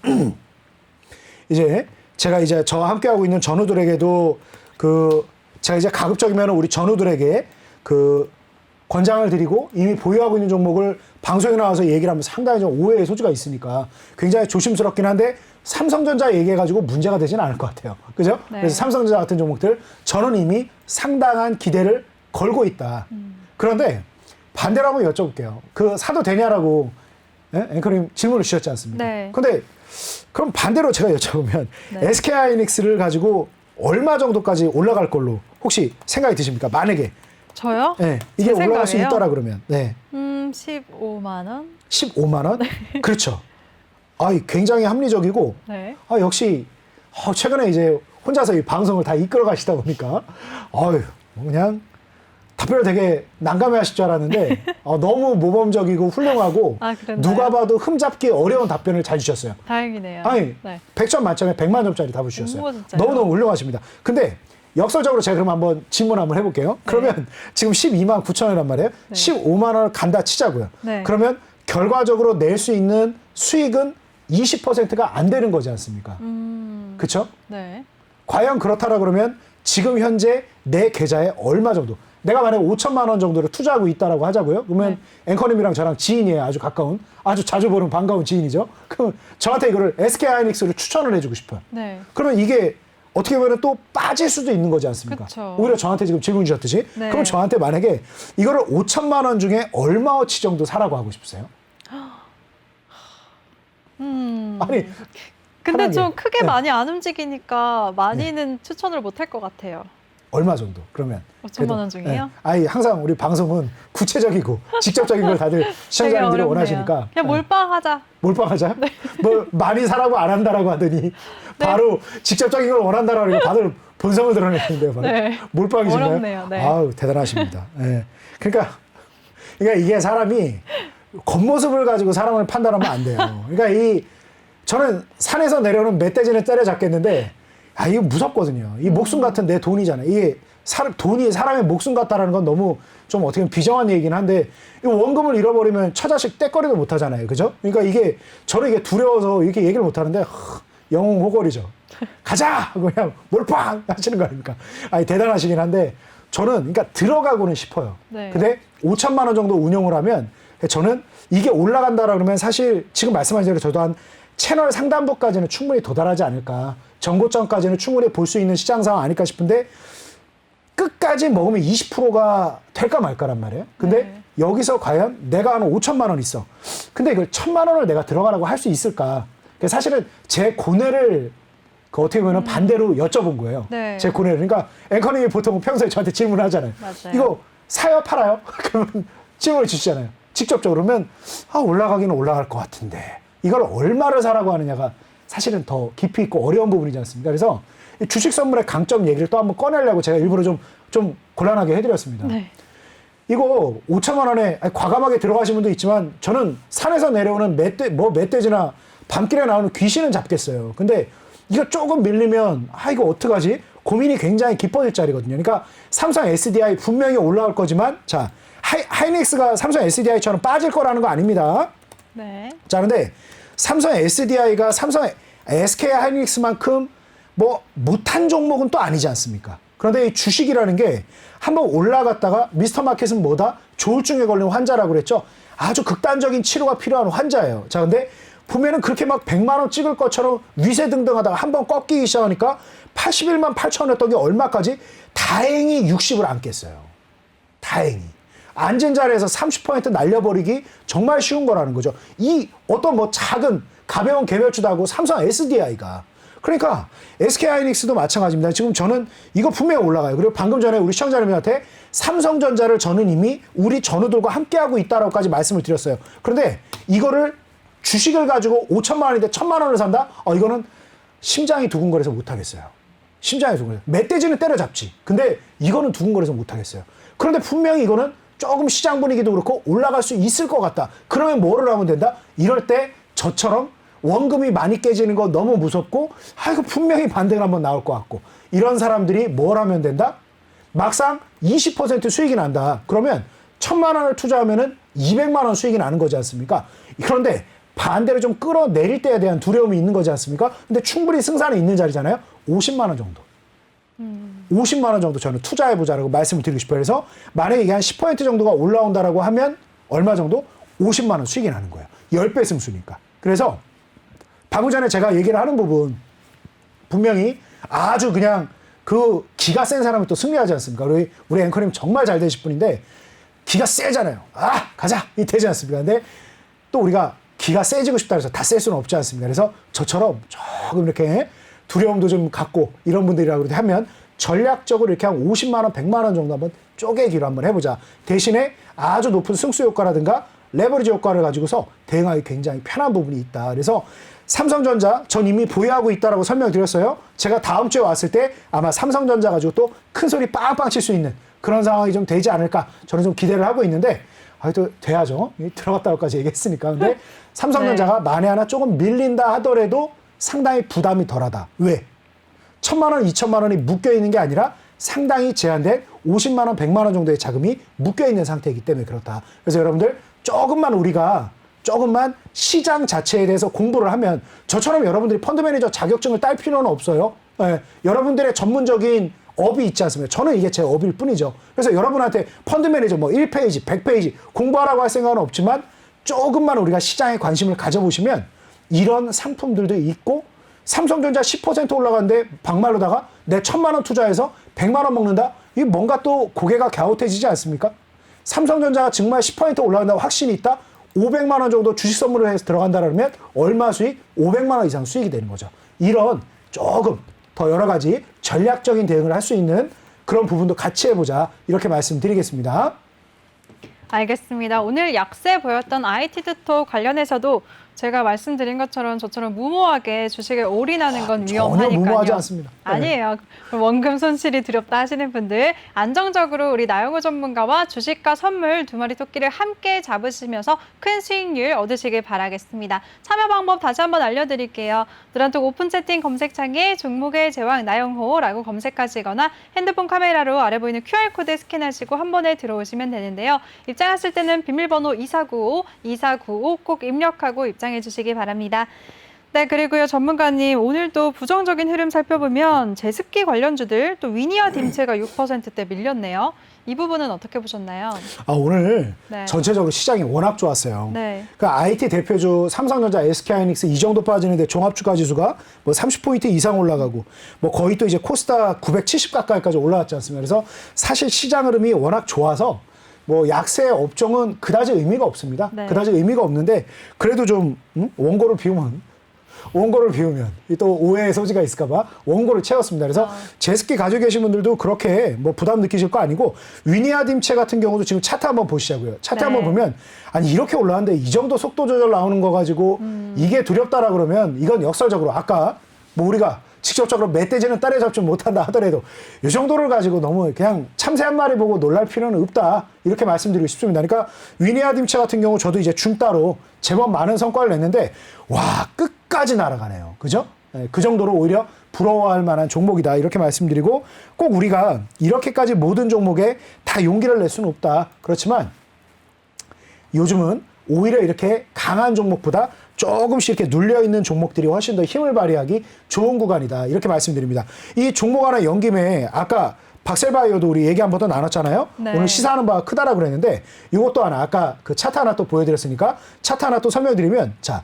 이제 제가 이제 저와 함께하고 있는 전우들에게도 제가 이제 가급적이면 우리 전우들에게 권장을 드리고, 이미 보유하고 있는 종목을 방송에 나와서 얘기를 하면 상당히 좀 오해의 소지가 있으니까 굉장히 조심스럽긴 한데, 삼성전자 얘기해가지고 문제가 되지는 않을 것 같아요. 그죠? 네. 그래서 삼성전자 같은 종목들 저는 이미 상당한 기대를 걸고 있다. 그런데 반대로 한번 여쭤볼게요. 사도 되냐라고 앵커님 질문을 주셨지 않습니까? 네. 근데 그럼 반대로 제가 여쭤보면 네. SK하이닉스를 가지고 얼마 정도까지 올라갈 걸로 혹시 생각이 드십니까? 만약에 저요? 네, 이게 제 올라갈 수 생각에요? 있더라 그러면 15만 원? 15만 원? 그렇죠. 굉장히 합리적이고, 네. 역시 최근에 이제 혼자서 이 방송을 다 이끌어 가시다 보니까 그냥 답변을 되게 난감해 하실 줄 알았는데 너무 모범적이고 훌륭하고 그랬나요? 누가 봐도 흠잡기 어려운 답변을 잘 주셨어요. 다행이네요. 네. 100점 만점에 100만 점짜리 답을 주셨어요. 진짜요? 너무너무 훌륭하십니다. 근데 역설적으로 제가 그럼 한번 질문 한번 해볼게요. 그러면 지금 12만 9천 원이란 말이에요. 15만 원을 간다 치자고요. 네. 그러면 결과적으로 낼 수 있는 수익은 20%가 안 되는 거지 않습니까? 그렇죠? 네. 과연 그렇다라 그러면 지금 현재 내 계좌에 얼마 정도? 내가 만약에 5천만 원 정도를 투자하고 있다라고 하자고요. 그러면 앵커님이랑 저랑 지인이에요. 아주 가까운, 아주 자주 보는 반가운 지인이죠. 그럼 저한테 이거를 SK하이닉스를 추천을 해주고 싶어요. 네. 그러면 이게 어떻게 보면 또 빠질 수도 있는 거지 않습니까? 그쵸. 오히려 저한테 지금 질문 주셨듯이. 네. 그럼 저한테 만약에 이거를 5천만 원 중에 얼마어치 정도 사라고 하고 싶으세요? 아니, 근데 편하게. 좀 크게 네. 많이 안 움직이니까 많이는 추천을 못 할 것 같아요. 얼마 정도? 그러면 5천만 원 중에요? 항상 우리 방송은 구체적이고 직접적인 걸 다들 되게 시청자님들이 어렵네요. 원하시니까 그냥 몰빵하자. 몰빵하자? 뭐 많이 사라고 안 한다라고 하더니 바로 직접적인 걸 원한다라고 하니까 다들 본성을 드러내는데요. 네. 몰빵이신가요? 어렵네요. 네. 아우, 대단하십니다. 네. 그러니까 이게 사람이 겉모습을 가지고 사람을 판단하면 안 돼요. 그러니까 저는 산에서 내려오는 멧돼지는 때려잡겠는데, 이거 무섭거든요. 이 목숨 같은 내 돈이잖아요. 이게 돈이 사람의 목숨 같다라는 건 너무 좀 어떻게 보면 비정한 얘기긴 한데, 이 원금을 잃어버리면 처자식 떼거리도 못 하잖아요. 그죠? 그러니까 저는 이게 두려워서 이렇게 얘기를 못 하는데, 영웅 호걸이죠. 가자! 그냥 몰빵! 하시는 거 아닙니까? 대단하시긴 한데, 저는 그러니까 들어가고는 싶어요. 네. 근데 5천만 원 정도 운용을 하면, 저는 이게 올라간다라 그러면 사실 지금 말씀하신 대로 저도 한 채널 상단부까지는 충분히 도달하지 않을까. 전고점까지는 충분히 볼 수 있는 시장 상황 아닐까 싶은데, 끝까지 먹으면 20%가 될까 말까란 말이에요. 근데 여기서 과연 내가 한 5천만 원 있어. 근데 이걸 1,000만 원을 내가 들어가라고 할 수 있을까? 사실은 제 고뇌를 그 어떻게 보면 반대로 여쭤본 거예요. 네. 제 고뇌를. 그러니까 앵커님이 보통 평소에 저한테 질문하잖아요. 맞아요. 이거 사요, 팔아요? 그러면 질문을 주시잖아요. 직접적으로. 그러면 올라가기는 올라갈 것 같은데 이걸 얼마를 사라고 하느냐가 사실은 더 깊이 있고 어려운 부분이지 않습니까? 그래서 이 주식 선물의 강점 얘기를 또 한번 꺼내려고 제가 일부러 좀 곤란하게 해드렸습니다. 네. 이거 5천만 원에 과감하게 들어가신 분도 있지만 저는 산에서 내려오는 멧돼지나 밤길에 나오는 귀신은 잡겠어요. 근데 이거 조금 밀리면 이거 어떡하지? 고민이 굉장히 깊어질 자리거든요. 그러니까 삼성 SDI 분명히 올라올 거지만 자 하이닉스가 삼성 SDI처럼 빠질 거라는 거 아닙니다. 네. 자 근데 삼성 SDI가 삼성 SK 하이닉스만큼 뭐 못한 종목은 또 아니지 않습니까? 그런데 이 주식이라는 게 한번 올라갔다가 미스터 마켓은 뭐다? 조울증에 걸린 환자라고 그랬죠. 아주 극단적인 치료가 필요한 환자예요. 자 근데 보면은 그렇게 막 100만 원 찍을 것처럼 위세등등하다가 한번 꺾이기 시작하니까 81만 8천 원 했던 게 얼마까지? 다행히 60을 안 깼어요. 다행히. 앉은 자리에서 30% 날려버리기 정말 쉬운 거라는 거죠. 이 어떤 뭐 작은 가벼운 개별주도 하고 삼성 SDI가 그러니까 SK하이닉스도 마찬가지입니다. 지금 저는 이거 분명히 올라가요. 그리고 방금 전에 우리 시청자님한테 삼성전자를 저는 이미 우리 전우들과 함께하고 있다라고까지 말씀을 드렸어요. 그런데 이거를 주식을 가지고 5천만 원인데 1,000만 원을 산다? 이거는 심장이 두근거려서 못하겠어요. 심장이 두근거려서. 멧돼지는 때려잡지. 근데 이거는 두근거려서 못하겠어요. 그런데 분명히 이거는 조금 시장 분위기도 그렇고 올라갈 수 있을 것 같다. 그러면 뭐를 하면 된다? 이럴 때 저처럼 원금이 많이 깨지는 거 너무 무섭고 이거 분명히 반대가 한번 나올 것 같고 이런 사람들이 뭘 하면 된다? 막상 20% 수익이 난다. 그러면 1,000만 원을 투자하면은 200만 원 수익이 나는 거지 않습니까? 그런데 반대로 좀 끌어내릴 때에 대한 두려움이 있는 거지 않습니까? 근데 충분히 승산이 있는 자리잖아요. 50만 원 정도. 50만 원 정도 저는 투자해보자라고 말씀을 드리고 싶어요. 그래서 만약에 이게 한 10% 정도가 올라온다라고 하면 얼마 정도? 50만 원 수익이 나는 거예요. 10배 승수니까. 그래서 방금 전에 제가 얘기를 하는 부분 분명히 아주 그냥 그 기가 센 사람이 또 승리하지 않습니까? 우리 앵커님 정말 잘 되실 분인데 기가 세잖아요. 가자! 이 되지 않습니까? 근데 또 우리가 기가 세지고 싶다 해서 다 셀 수는 없지 않습니까? 그래서 저처럼 조금 이렇게 두려움도 좀 갖고 이런 분들이라고 하면 전략적으로 이렇게 한 50만 원, 100만 원 정도 한번 쪼개기로 한번 해보자. 대신에 아주 높은 승수 효과라든가 레버리지 효과를 가지고서 대응하기 굉장히 편한 부분이 있다. 그래서 삼성전자 전 이미 보유하고 있다라고 설명드렸어요. 제가 다음 주에 왔을 때 아마 삼성전자 가지고 또 큰 소리 빵빵 칠 수 있는 그런 상황이 좀 되지 않을까 저는 좀 기대를 하고 있는데 또 돼야죠. 들어갔다고까지 얘기했으니까. 근데 삼성전자가 만에 하나 조금 밀린다 하더라도 상당히 부담이 덜하다. 왜? 1,000만 원, 2천만 원이 묶여있는 게 아니라 상당히 제한된 50만 원, 100만 원 정도의 자금이 묶여있는 상태이기 때문에 그렇다. 그래서 여러분들 조금만 시장 자체에 대해서 공부를 하면 저처럼 여러분들이 펀드 매니저 자격증을 딸 필요는 없어요. 여러분들의 전문적인 업이 있지 않습니까? 저는 이게 제 업일 뿐이죠. 그래서 여러분한테 펀드 매니저 1페이지, 100페이지 공부하라고 할 생각은 없지만 조금만 우리가 시장에 관심을 가져보시면 이런 상품들도 있고 삼성전자 10% 올라가는데 박말로다가 내 1,000만 원 투자해서 100만 원 먹는다? 이게 뭔가 또 고개가 갸웃해지지 않습니까? 삼성전자가 정말 10% 올라간다고 확신이 있다? 500만 원 정도 주식 선물을 해서 들어간다 그러면 얼마 수익? 500만 원 이상 수익이 되는 거죠. 이런 조금 더 여러 가지 전략적인 대응을 할 수 있는 그런 부분도 같이 해보자. 이렇게 말씀드리겠습니다. 알겠습니다. 오늘 약세 보였던 IT드토 관련해서도 제가 말씀드린 것처럼 저처럼 무모하게 주식에 올인하는 건 위험하니까요. 전혀 무모하지 않습니다. 아니에요. 원금 손실이 두렵다 하시는 분들 안정적으로 우리 나영호 전문가와 주식과 선물 두 마리 토끼를 함께 잡으시면서 큰 수익률 얻으시길 바라겠습니다. 참여 방법 다시 한번 알려드릴게요. 누란톡 오픈 채팅 검색창에 종목의 제왕 나영호라고 검색하시거나 핸드폰 카메라로 아래 보이는 QR코드 스캔하시고 한 번에 들어오시면 되는데요. 입장하실 때는 비밀번호 2495 꼭 입력하고 입장해 주시기 바랍니다. 네, 그리고요, 전문가님, 오늘도 부정적인 흐름 살펴보면 제습기 관련주들 또 위니어 딤체가 6%대 밀렸네요. 이 부분은 어떻게 보셨나요? 오늘 네. 전체적으로 시장이 워낙 좋았어요. 네. 그러니까 IT 대표주 삼성전자, SK하이닉스 이 정도 빠지는데 종합주가 지수가 30포인트 이상 올라가고 거의 또 이제 코스닥 970 가까이까지 올라왔지 않습니까? 그래서 사실 시장 흐름이 워낙 좋아서 약세 업종은 그다지 의미가 없습니다. 네. 그다지 의미가 없는데 그래도 좀 원고를 비우면 원고를 비우면 또 오해의 소지가 있을까봐 원고를 채웠습니다. 그래서 제스키 가지고 계신 분들도 그렇게 뭐 부담 느끼실 거 아니고 위니아 딤체 같은 경우도 지금 차트 한번 보시자고요. 차트 네. 한번 보면 아니 이렇게 올라왔는데 이 정도 속도 조절 나오는 거 가지고 이게 두렵다라 그러면 이건 역설적으로 아까 뭐 우리가 직접적으로 멧돼지는 따라잡지 못한다 하더라도 이 정도를 가지고 너무 그냥 참새 한 마리 보고 놀랄 필요는 없다 이렇게 말씀드리고 싶습니다. 그러니까 위니아 딤체 같은 경우 저도 이제 중따로 제법 많은 성과를 냈는데 와 끝까지 날아가네요. 그죠? 네, 그 정도로 오히려 부러워할 만한 종목이다 이렇게 말씀드리고 꼭 우리가 이렇게까지 모든 종목에 다 용기를 낼 수는 없다. 그렇지만 요즘은 오히려 이렇게 강한 종목보다 조금씩 이렇게 눌려있는 종목들이 훨씬 더 힘을 발휘하기 좋은 구간이다. 이렇게 말씀드립니다. 이 종목 하나 연김에 아까 박셀바이오도 우리 얘기 한 번 더 나눴잖아요. 네. 오늘 시사하는 바가 크다라고 그랬는데 이것도 하나 아까 그 차트 하나 또 보여드렸으니까 차트 하나 또 설명드리면 자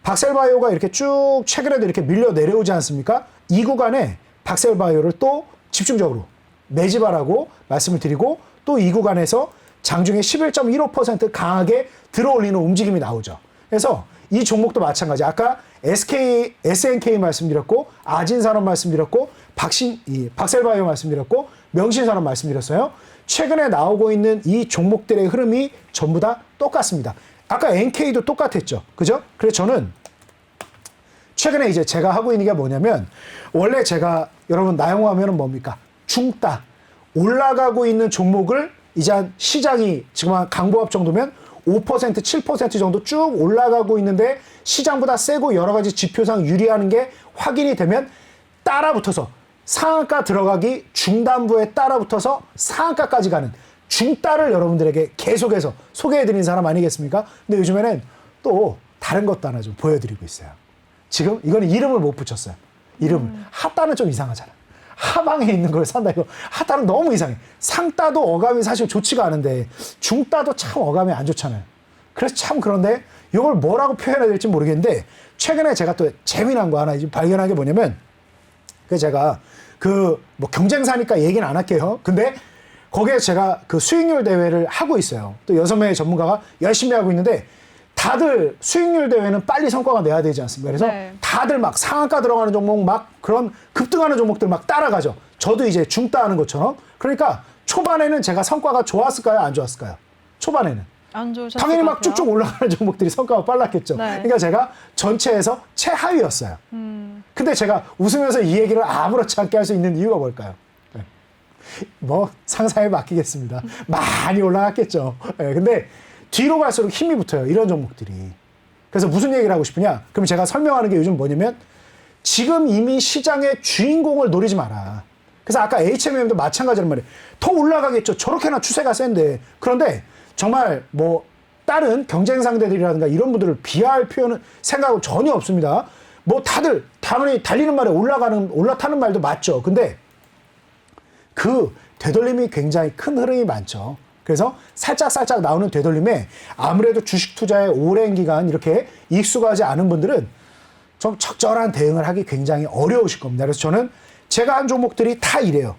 박셀바이오가 이렇게 쭉 최근에도 이렇게 밀려 내려오지 않습니까? 이 구간에 박셀바이오를 또 집중적으로 매집하라고 말씀을 드리고 또 이 구간에서 장중에 11.15% 강하게 들어올리는 움직임이 나오죠. 그래서 이 종목도 마찬가지. 아까 SNK 말씀드렸고, 아진산업 말씀드렸고, 박셀바이오 말씀드렸고, 명신산업 말씀드렸어요. 최근에 나오고 있는 이 종목들의 흐름이 전부 다 똑같습니다. 아까 NK도 똑같았죠. 그죠? 그래서 저는 최근에 이제 제가 하고 있는 게 뭐냐면, 원래 제가 여러분 나영호 하면은 뭡니까? 중따. 올라가고 있는 종목을 이제 한 시장이 지금 한 강보합 정도면 5%, 7% 정도 쭉 올라가고 있는데 시장보다 세고 여러 가지 지표상 유리하는 게 확인이 되면 따라붙어서 상한가 들어가기 중단부에 따라붙어서 상한가까지 가는 중따를 여러분들에게 계속해서 소개해드린 사람 아니겠습니까? 근데 요즘에는 또 다른 것도 하나 좀 보여드리고 있어요. 지금 이거는 이름을 못 붙였어요. 이름을. 핫따는 좀 이상하잖아. 하방에 있는 걸 산다 이거 하따는 너무 이상해. 상따도 어감이 사실 좋지가 않은데 중따도 참 어감이 안 좋잖아요. 그래서 참 그런데 이걸 뭐라고 표현해야 될지 모르겠는데 최근에 제가 또 재미난 거 하나 발견한 게 뭐냐면 그 제가 그 뭐 경쟁사니까 얘기는 안 할게요. 근데 거기에 제가 그 수익률 대회를 하고 있어요. 또 6명의 전문가가 열심히 하고 있는데 다들 수익률 대회는 빨리 성과가 내야 되지 않습니까? 그래서 네. 다들 막 상한가 들어가는 종목 막 그런 급등하는 종목들 막 따라가죠. 저도 이제 중따하는 것처럼. 그러니까 초반에는 제가 성과가 좋았을까요? 안 좋았을까요? 초반에는. 안 좋으셨을 당연히 것 막 같아요. 쭉쭉 올라가는 종목들이 성과가 빨랐겠죠. 네. 그러니까 제가 전체에서 최하위였어요. 근데 제가 웃으면서 이 얘기를 아무렇지 않게 할 수 있는 이유가 뭘까요? 네. 뭐 상사에 맡기겠습니다. 많이 올라갔겠죠. 네, 근데 뒤로 갈수록 힘이 붙어요. 이런 종목들이. 그래서 무슨 얘기를 하고 싶으냐? 그럼 제가 설명하는 게 요즘 뭐냐면 지금 이미 시장의 주인공을 노리지 마라. 그래서 아까 HMM도 마찬가지란 말이에요. 더 올라가겠죠. 저렇게나 추세가 센데. 그런데 정말 뭐 다른 경쟁 상대들이라든가 이런 분들을 비하할 표현은 생각은 전혀 없습니다. 뭐 다들 당연히 달리는 말에 올라타는 말도 맞죠. 근데 그 되돌림이 굉장히 큰 흐름이 많죠. 그래서 살짝 나오는 되돌림에 아무래도 주식 투자에 오랜 기간 이렇게 익숙하지 않은 분들은 좀 적절한 대응을 하기 굉장히 어려우실 겁니다. 그래서 저는 제가 한 종목들이 다 이래요.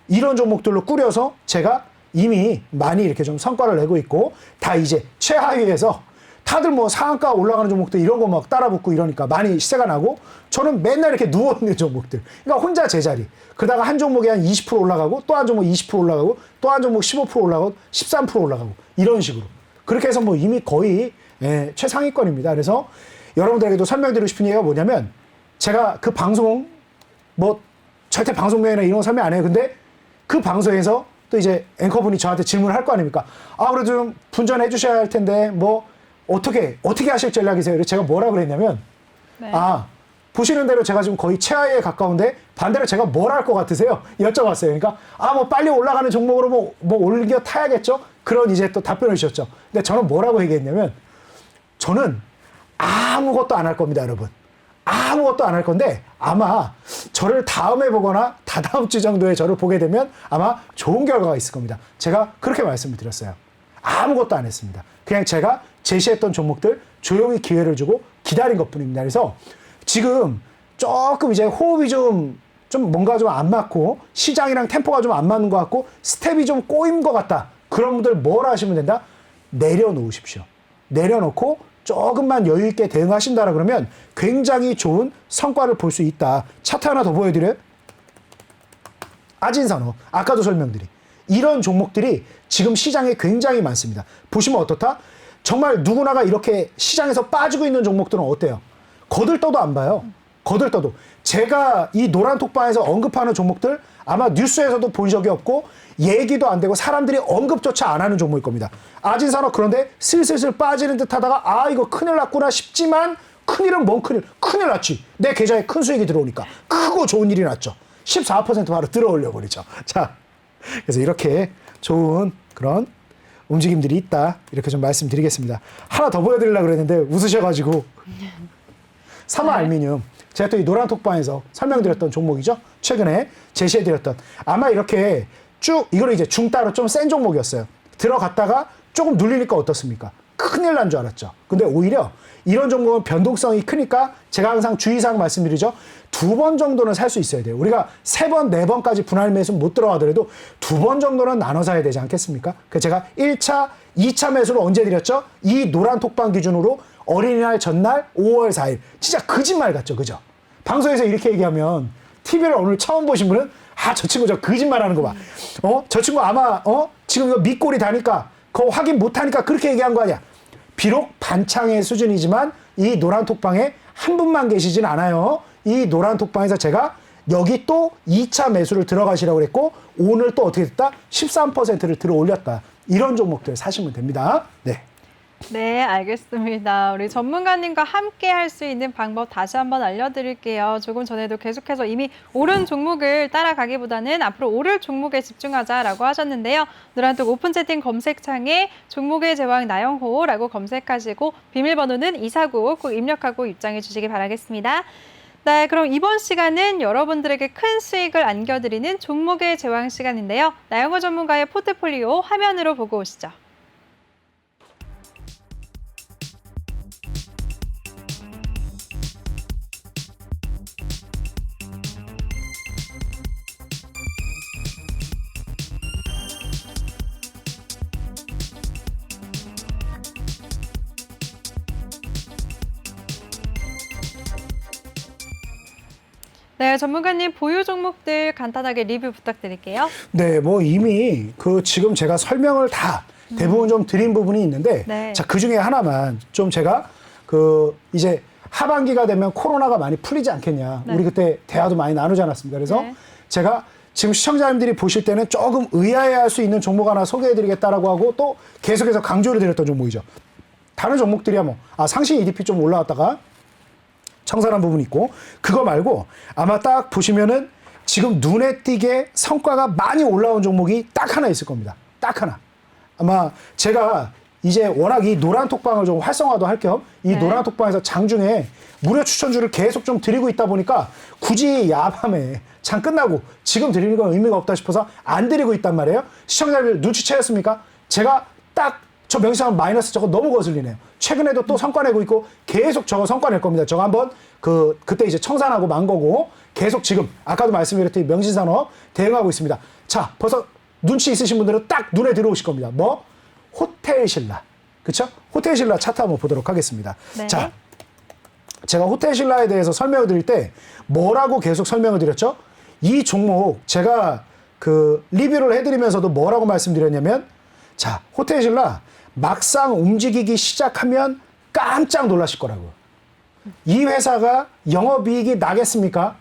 이런 종목들로 꾸려서 제가 이미 많이 이렇게 좀 성과를 내고 있고 다 이제 최하위에서 다들 뭐 상한가 올라가는 종목들 이런 거 막 따라붙고 이러니까 많이 시세가 나고 저는 맨날 이렇게 누워있는 종목들. 그러니까 혼자 제자리. 그러다가 한 종목이 한 20% 올라가고 또 한 종목 20% 올라가고 또 한 종목 15% 올라가고 13% 올라가고 이런 식으로. 그렇게 해서 뭐 이미 거의 최상위권입니다. 그래서 여러분들에게도 설명드리고 싶은 얘기가 뭐냐면 제가 그 방송 뭐 절대 방송명이나 이런 거 설명 안 해요. 근데 그 방송에서 또 이제 앵커분이 저한테 질문을 할 거 아닙니까? 아, 그래도 좀 분전해 주셔야 할 텐데 뭐 어떻게 하실 전략이세요? 그래서 제가 뭐라 그랬냐면 네. 아, 보시는 대로 제가 지금 거의 최하위에 가까운데 반대로 제가 뭘 할 것 같으세요? 여쭤봤어요. 그러니까 아, 뭐 빨리 올라가는 종목으로 뭐 올겨 타야겠죠? 그런 이제 또 답변을 주셨죠. 근데 저는 뭐라고 얘기했냐면 저는 아무것도 안 할 겁니다, 여러분. 아무것도 안 할 건데 아마 저를 다음에 보거나 다다음 주 정도에 저를 보게 되면 아마 좋은 결과가 있을 겁니다. 제가 그렇게 말씀을 드렸어요. 아무것도 안 했습니다. 그냥 제가 제시했던 종목들 조용히 기회를 주고 기다린 것뿐입니다. 그래서 지금 조금 이제 호흡이 좀 뭔가 좀 안 맞고 시장이랑 템포가 좀 안 맞는 것 같고 스텝이 좀 꼬인 것 같다. 그런 분들 뭘 하시면 된다? 내려놓으십시오. 내려놓고 조금만 여유 있게 대응하신다라 그러면 굉장히 좋은 성과를 볼 수 있다. 차트 하나 더 보여드려요. 아진산업, 아까도 설명드린 이런 종목들이 지금 시장에 굉장히 많습니다. 보시면 어떻다? 정말 누구나가 이렇게 시장에서 빠지고 있는 종목들은 어때요? 거들떠도 안 봐요. 거들떠도. 제가 이 노란 톡방에서 언급하는 종목들 아마 뉴스에서도 본 적이 없고 얘기도 안 되고 사람들이 언급조차 안 하는 종목일 겁니다. 아진산업 그런데 슬슬슬 빠지는 듯 하다가 아 이거 큰일 났구나 싶지만 큰일은 뭔 큰일? 큰일 났지. 내 계좌에 큰 수익이 들어오니까 크고 좋은 일이 났죠. 14% 바로 들어올려 버리죠. 자, 그래서 이렇게 좋은 그런 움직임들이 있다. 이렇게 좀 말씀드리겠습니다. 하나 더 보여드리려고 그랬는데 웃으셔가지고 삼화알미늄. 제가 또 이 노란 톡방에서 설명드렸던 종목이죠. 최근에 제시해드렸던. 아마 이렇게 쭉 이거는 이제 중따로 좀 센 종목이었어요. 들어갔다가 조금 눌리니까 어떻습니까? 큰일 난 줄 알았죠. 근데 오히려 이런 종목은 변동성이 크니까 제가 항상 주의사항 말씀드리죠. 2번 정도는 살 수 있어야 돼요. 우리가 3번, 4번까지 분할 매수 못 들어가더라도 2번 정도는 나눠 사야 되지 않겠습니까? 그래서 제가 1차, 2차 매수를 언제 드렸죠? 이 노란 톡방 기준으로 어린이날 전날 5월 4일. 진짜 거짓말 같죠, 그죠? 방송에서 이렇게 얘기하면 TV를 오늘 처음 보신 분은 아, 저 친구 저 거짓말 하는 거 봐. 저 친구 아마 지금 이거 밑골이 다니까 그거 확인 못 하니까 그렇게 얘기한 거 아니야. 비록 반창의 수준이지만 이 노란 톡방에 한 분만 계시진 않아요. 이 노란 톡방에서 제가 여기 또 2차 매수를 들어가시라고 그랬고 오늘 또 어떻게 됐다? 13%를 들어 올렸다. 이런 종목들 사시면 됩니다. 네. 네, 알겠습니다. 우리 전문가님과 함께 할 수 있는 방법 다시 한번 알려드릴게요. 조금 전에도 계속해서 이미 오른 종목을 따라가기보다는 앞으로 오를 종목에 집중하자라고 하셨는데요. 노란톡 오픈 채팅 검색창에 종목의 제왕 나영호라고 검색하시고 비밀번호는 249 꼭 입력하고 입장해 주시기 바라겠습니다. 네, 그럼 이번 시간은 여러분들에게 큰 수익을 안겨드리는 종목의 제왕 시간인데요. 나영호 전문가의 포트폴리오 화면으로 보고 오시죠. 네, 전문가님 보유 종목들 간단하게 리뷰 부탁드릴게요. 네, 뭐 이미 지금 제가 설명을 다 대부분 좀 드린 부분이 있는데, 네. 자, 그 중에 하나만 좀 제가 이제 하반기가 되면 코로나가 많이 풀리지 않겠냐. 네. 우리 그때 대화도 많이 나누지 않았습니까? 그래서 네. 제가 지금 시청자님들이 보실 때는 조금 의아해할 수 있는 종목 하나 소개해드리겠다라고 하고 또 계속해서 강조를 드렸던 종목이죠. 다른 종목들이야 뭐, 상신 EDP 좀 올라왔다가 청산한 부분이 있고 그거 말고 아마 딱 보시면은 지금 눈에 띄게 성과가 많이 올라온 종목이 딱 하나 있을 겁니다. 딱 하나. 아마 제가 이제 워낙 이 노란 톡방을 좀 활성화도 할 겸 이 네. 노란 톡방에서 장중에 무료 추천주를 계속 좀 드리고 있다 보니까 굳이 야밤에 장 끝나고 지금 드리는 건 의미가 없다 싶어서 안 드리고 있단 말이에요. 시청자들 눈치채셨습니까? 제가 딱 저 명시상 마이너스 저거 너무 거슬리네요. 최근에도 또 성과 내고 있고 계속 저거 성과 낼 겁니다. 저거 한번 그때 이제 청산하고 만 거고 계속 지금 아까도 말씀드렸듯이 명신산업 대응하고 있습니다. 자, 벌써 눈치 있으신 분들은 딱 눈에 들어오실 겁니다. 뭐? 호텔신라. 그쵸? 호텔신라 차트 한번 보도록 하겠습니다. 네. 자, 제가 호텔신라에 대해서 설명을 드릴 때 뭐라고 계속 설명을 드렸죠? 이 종목 제가 리뷰를 해드리면서도 뭐라고 말씀드렸냐면 자, 호텔신라 막상 움직이기 시작하면 깜짝 놀라실 거라고요. 이 회사가 영업이익이 나겠습니까?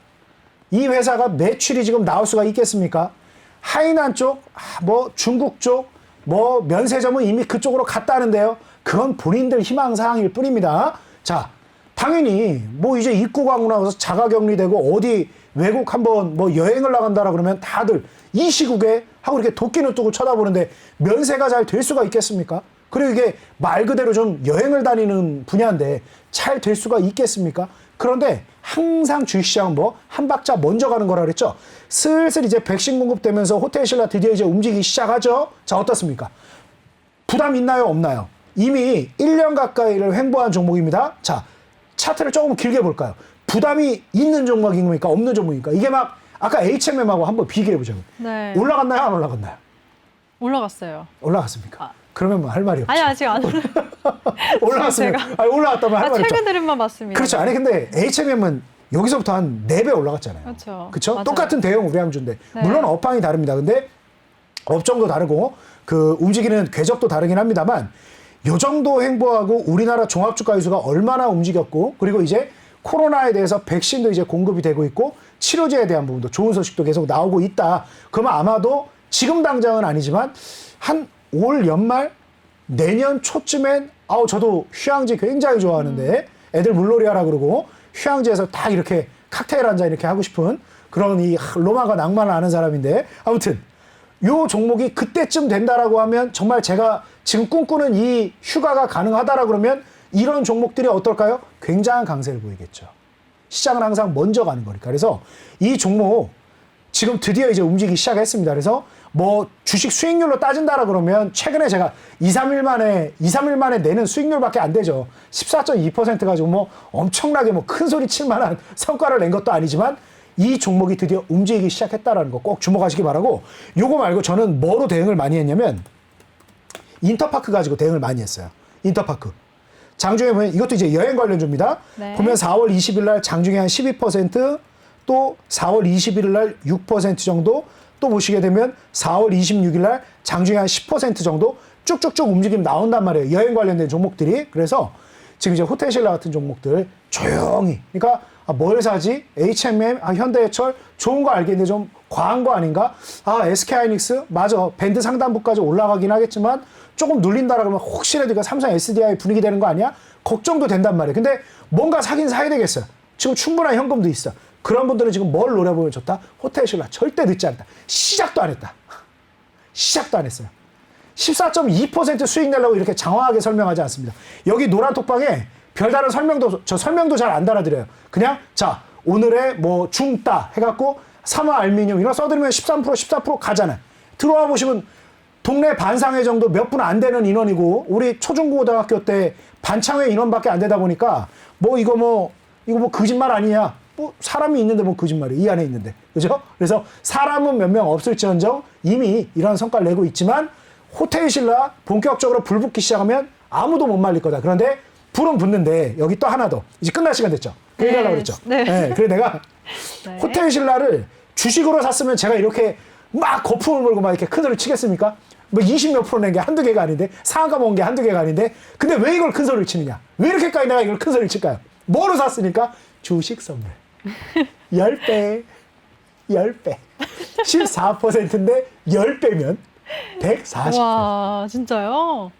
이 회사가 매출이 지금 나올 수가 있겠습니까? 하이난 쪽, 뭐 중국 쪽, 뭐 면세점은 이미 그쪽으로 갔다는데요. 그건 본인들 희망사항일 뿐입니다. 자, 당연히 뭐 이제 입국 하고 나서 자가격리되고 어디 외국 한번 뭐 여행을 나간다라 그러면 다들 이 시국에 하고 이렇게 도끼는 뜨고 쳐다보는데 면세가 잘 될 수가 있겠습니까? 그리고 이게 말 그대로 좀 여행을 다니는 분야인데 잘 될 수가 있겠습니까? 그런데 항상 주식시장은 뭐 한 박자 먼저 가는 거라 그랬죠. 슬슬 이제 백신 공급되면서 호텔신라 드디어 이제 움직이기 시작하죠. 자, 어떻습니까? 부담 있나요? 없나요? 이미 1년 가까이를 횡보한 종목입니다. 자, 차트를 조금 길게 볼까요? 부담이 있는 종목입니까? 없는 종목입니까? 이게 막 아까 HMM하고 한번 비교해 보자고요. 네. 올라갔나요? 안 올라갔나요? 올라갔어요. 올라갔습니까? 그러면 뭐 할 말이 없죠. 아니, 아직 안 올라왔으면, 올라왔다면 할 말이 없죠. 최근 흐름만 봤습니다. 그렇죠. 아니, 근데 HMM은 여기서부터 한 4배 올라갔잖아요. 그렇죠. 그렇죠? 맞아요. 똑같은 대형 우량주인데. 네. 물론 업황이 다릅니다. 근데 업종도 다르고 그 움직이는 궤적도 다르긴 합니다만 요 정도 행보하고 우리나라 종합주가 지수가 얼마나 움직였고 그리고 이제 코로나에 대해서 백신도 이제 공급이 되고 있고 치료제에 대한 부분도 좋은 소식도 계속 나오고 있다. 그러면 아마도 지금 당장은 아니지만 한 올 연말 내년 초쯤엔 저도 휴양지 굉장히 좋아하는데 애들 물놀이 하라 그러고 휴양지에서 딱 이렇게 칵테일 한 잔 이렇게 하고 싶은 그런 이 로망과 낭만을 아는 사람인데 아무튼 요 종목이 그때쯤 된다라고 하면 정말 제가 지금 꿈꾸는 이 휴가가 가능하다라 그러면 이런 종목들이 어떨까요? 굉장한 강세를 보이겠죠. 시장은 항상 먼저 가는 거니까. 그래서 이 종목 지금 드디어 이제 움직이기 시작했습니다. 그래서 뭐 주식 수익률로 따진다라 그러면 최근에 제가 2, 3일 만에 내는 수익률밖에 안 되죠. 14.2% 가지고 뭐 엄청나게 뭐 큰 소리 칠 만한 성과를 낸 것도 아니지만 이 종목이 드디어 움직이기 시작했다라는 거 꼭 주목하시기 바라고 요거 말고 저는 뭐로 대응을 많이 했냐면 인터파크 가지고 대응을 많이 했어요. 인터파크. 장중에 보면 이것도 이제 여행 관련주입니다. 네. 보면 4월 20일 날 장중에 한 12%, 또 4월 21일 날 6% 정도, 또 보시게 되면 4월 26일 날 장중에 한 10% 정도 쭉쭉쭉 움직임 나온단 말이에요. 여행 관련된 종목들이. 그래서 지금 이제 호텔신라 같은 종목들 조용히. 그러니까 뭘 사지? HMM, 현대해철 좋은 거 알겠는데 좀 과한 거 아닌가? SK하이닉스 맞아. 밴드 상단부까지 올라가긴 하겠지만 조금 눌린다라 그러면 혹시라도 이거 삼성 SDI 분위기 되는 거 아니야? 걱정도 된단 말이에요. 근데 뭔가 사긴 사야 되겠어요. 지금 충분한 현금도 있어. 그런 분들은 지금 뭘 노려보면 좋다? 호텔신라 절대 늦지 않다. 시작도 안 했다. 시작도 안 했어요. 14.2% 수익 내려고 이렇게 장황하게 설명하지 않습니다. 여기 노란톡방에 별다른 설명도 잘 안 달아드려요. 그냥 자 오늘의 뭐 중따 해갖고 삼화 알미늄 이런 써드리면 13% 14% 가잖아요. 들어와 보시면 동네 반상회 정도 몇 분 안 되는 인원이고 우리 초중고등학교 때 반창회 인원밖에 안 되다 보니까 이거 뭐 거짓말 아니냐? 뭐 사람이 있는데 뭐 거짓말이 이 안에 있는데 그죠? 그래서 사람은 몇 명 없을지언정 이미 이런 성과를 내고 있지만 호텔신라 본격적으로 불 붙기 시작하면 아무도 못 말릴 거다. 그런데 불은 붙는데 여기 또 하나 더 이제 끝날 시간 됐죠. 그 얘기하려고 그랬죠. 네. 그래서 내가 네. 호텔신라를 주식으로 샀으면 제가 이렇게 막 거품을 몰고 막 이렇게 큰 소리 치겠습니까? 뭐 20몇 프로 낸 게 한두 개가 아닌데 상한가 먹은 게 한두 개가 아닌데 근데 왜 이걸 큰 소리를 치느냐? 왜 이렇게까지 내가 이걸 큰 소리를 칠까요? 뭐로 샀으니까? 주식 선물. 10배. 14%인데 10배면 140%. 와, 진짜요?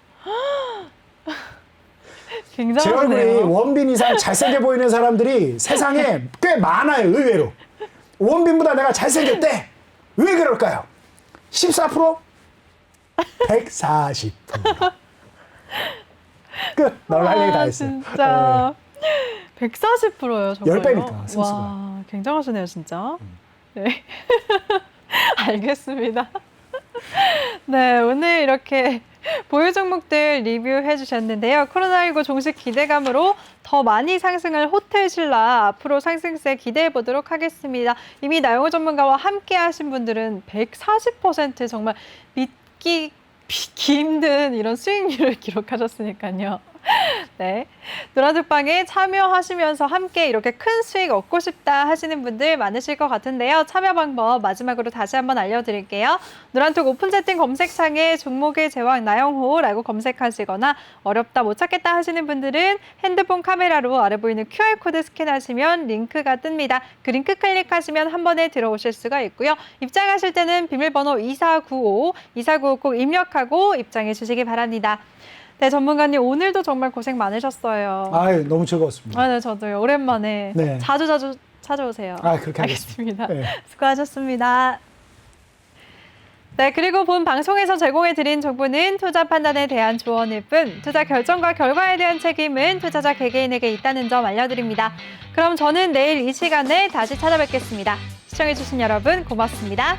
제 얼굴이 굉장하네요. 원빈 이상 잘생겨 보이는 사람들이 세상에 꽤 많아요, 의외로. 원빈보다 내가 잘생겼대. 왜 그럴까요? 14%? 140%. 끝. 널 할 얘기 다 했어요. 진짜. 140%요, 저거요. 10배니까, 승수가. 와, 굉장하시네요, 진짜. 네. 알겠습니다. 네, 오늘 이렇게 보유 종목들 리뷰해 주셨는데요. 코로나19 종식 기대감으로 더 많이 상승할 호텔신라 앞으로 상승세 기대해 보도록 하겠습니다. 이미 나영호 전문가와 함께 하신 분들은 140% 정말 믿기 힘든 이런 수익률을 기록하셨으니까요. 네, 노란톡방에 참여하시면서 함께 이렇게 큰 수익 얻고 싶다 하시는 분들 많으실 것 같은데요. 참여 방법 마지막으로 다시 한번 알려드릴게요. 노란톡 오픈 채팅 검색창에 종목의 제왕 나영호라고 검색하시거나 어렵다 못 찾겠다 하시는 분들은 핸드폰 카메라로 아래 보이는 QR코드 스캔하시면 링크가 뜹니다. 그 링크 클릭하시면 한 번에 들어오실 수가 있고요. 입장하실 때는 비밀번호 2495 꼭 입력하고 입장해 주시기 바랍니다. 네, 전문가님 오늘도 정말 고생 많으셨어요. 너무 즐거웠습니다. 네, 저도요. 오랜만에 네. 자주 찾아오세요. 그렇게 알겠습니다. 네. 수고하셨습니다. 네, 그리고 본 방송에서 제공해드린 정보는 투자 판단에 대한 조언일 뿐 투자 결정과 결과에 대한 책임은 투자자 개개인에게 있다는 점 알려드립니다. 그럼 저는 내일 이 시간에 다시 찾아뵙겠습니다. 시청해주신 여러분 고맙습니다.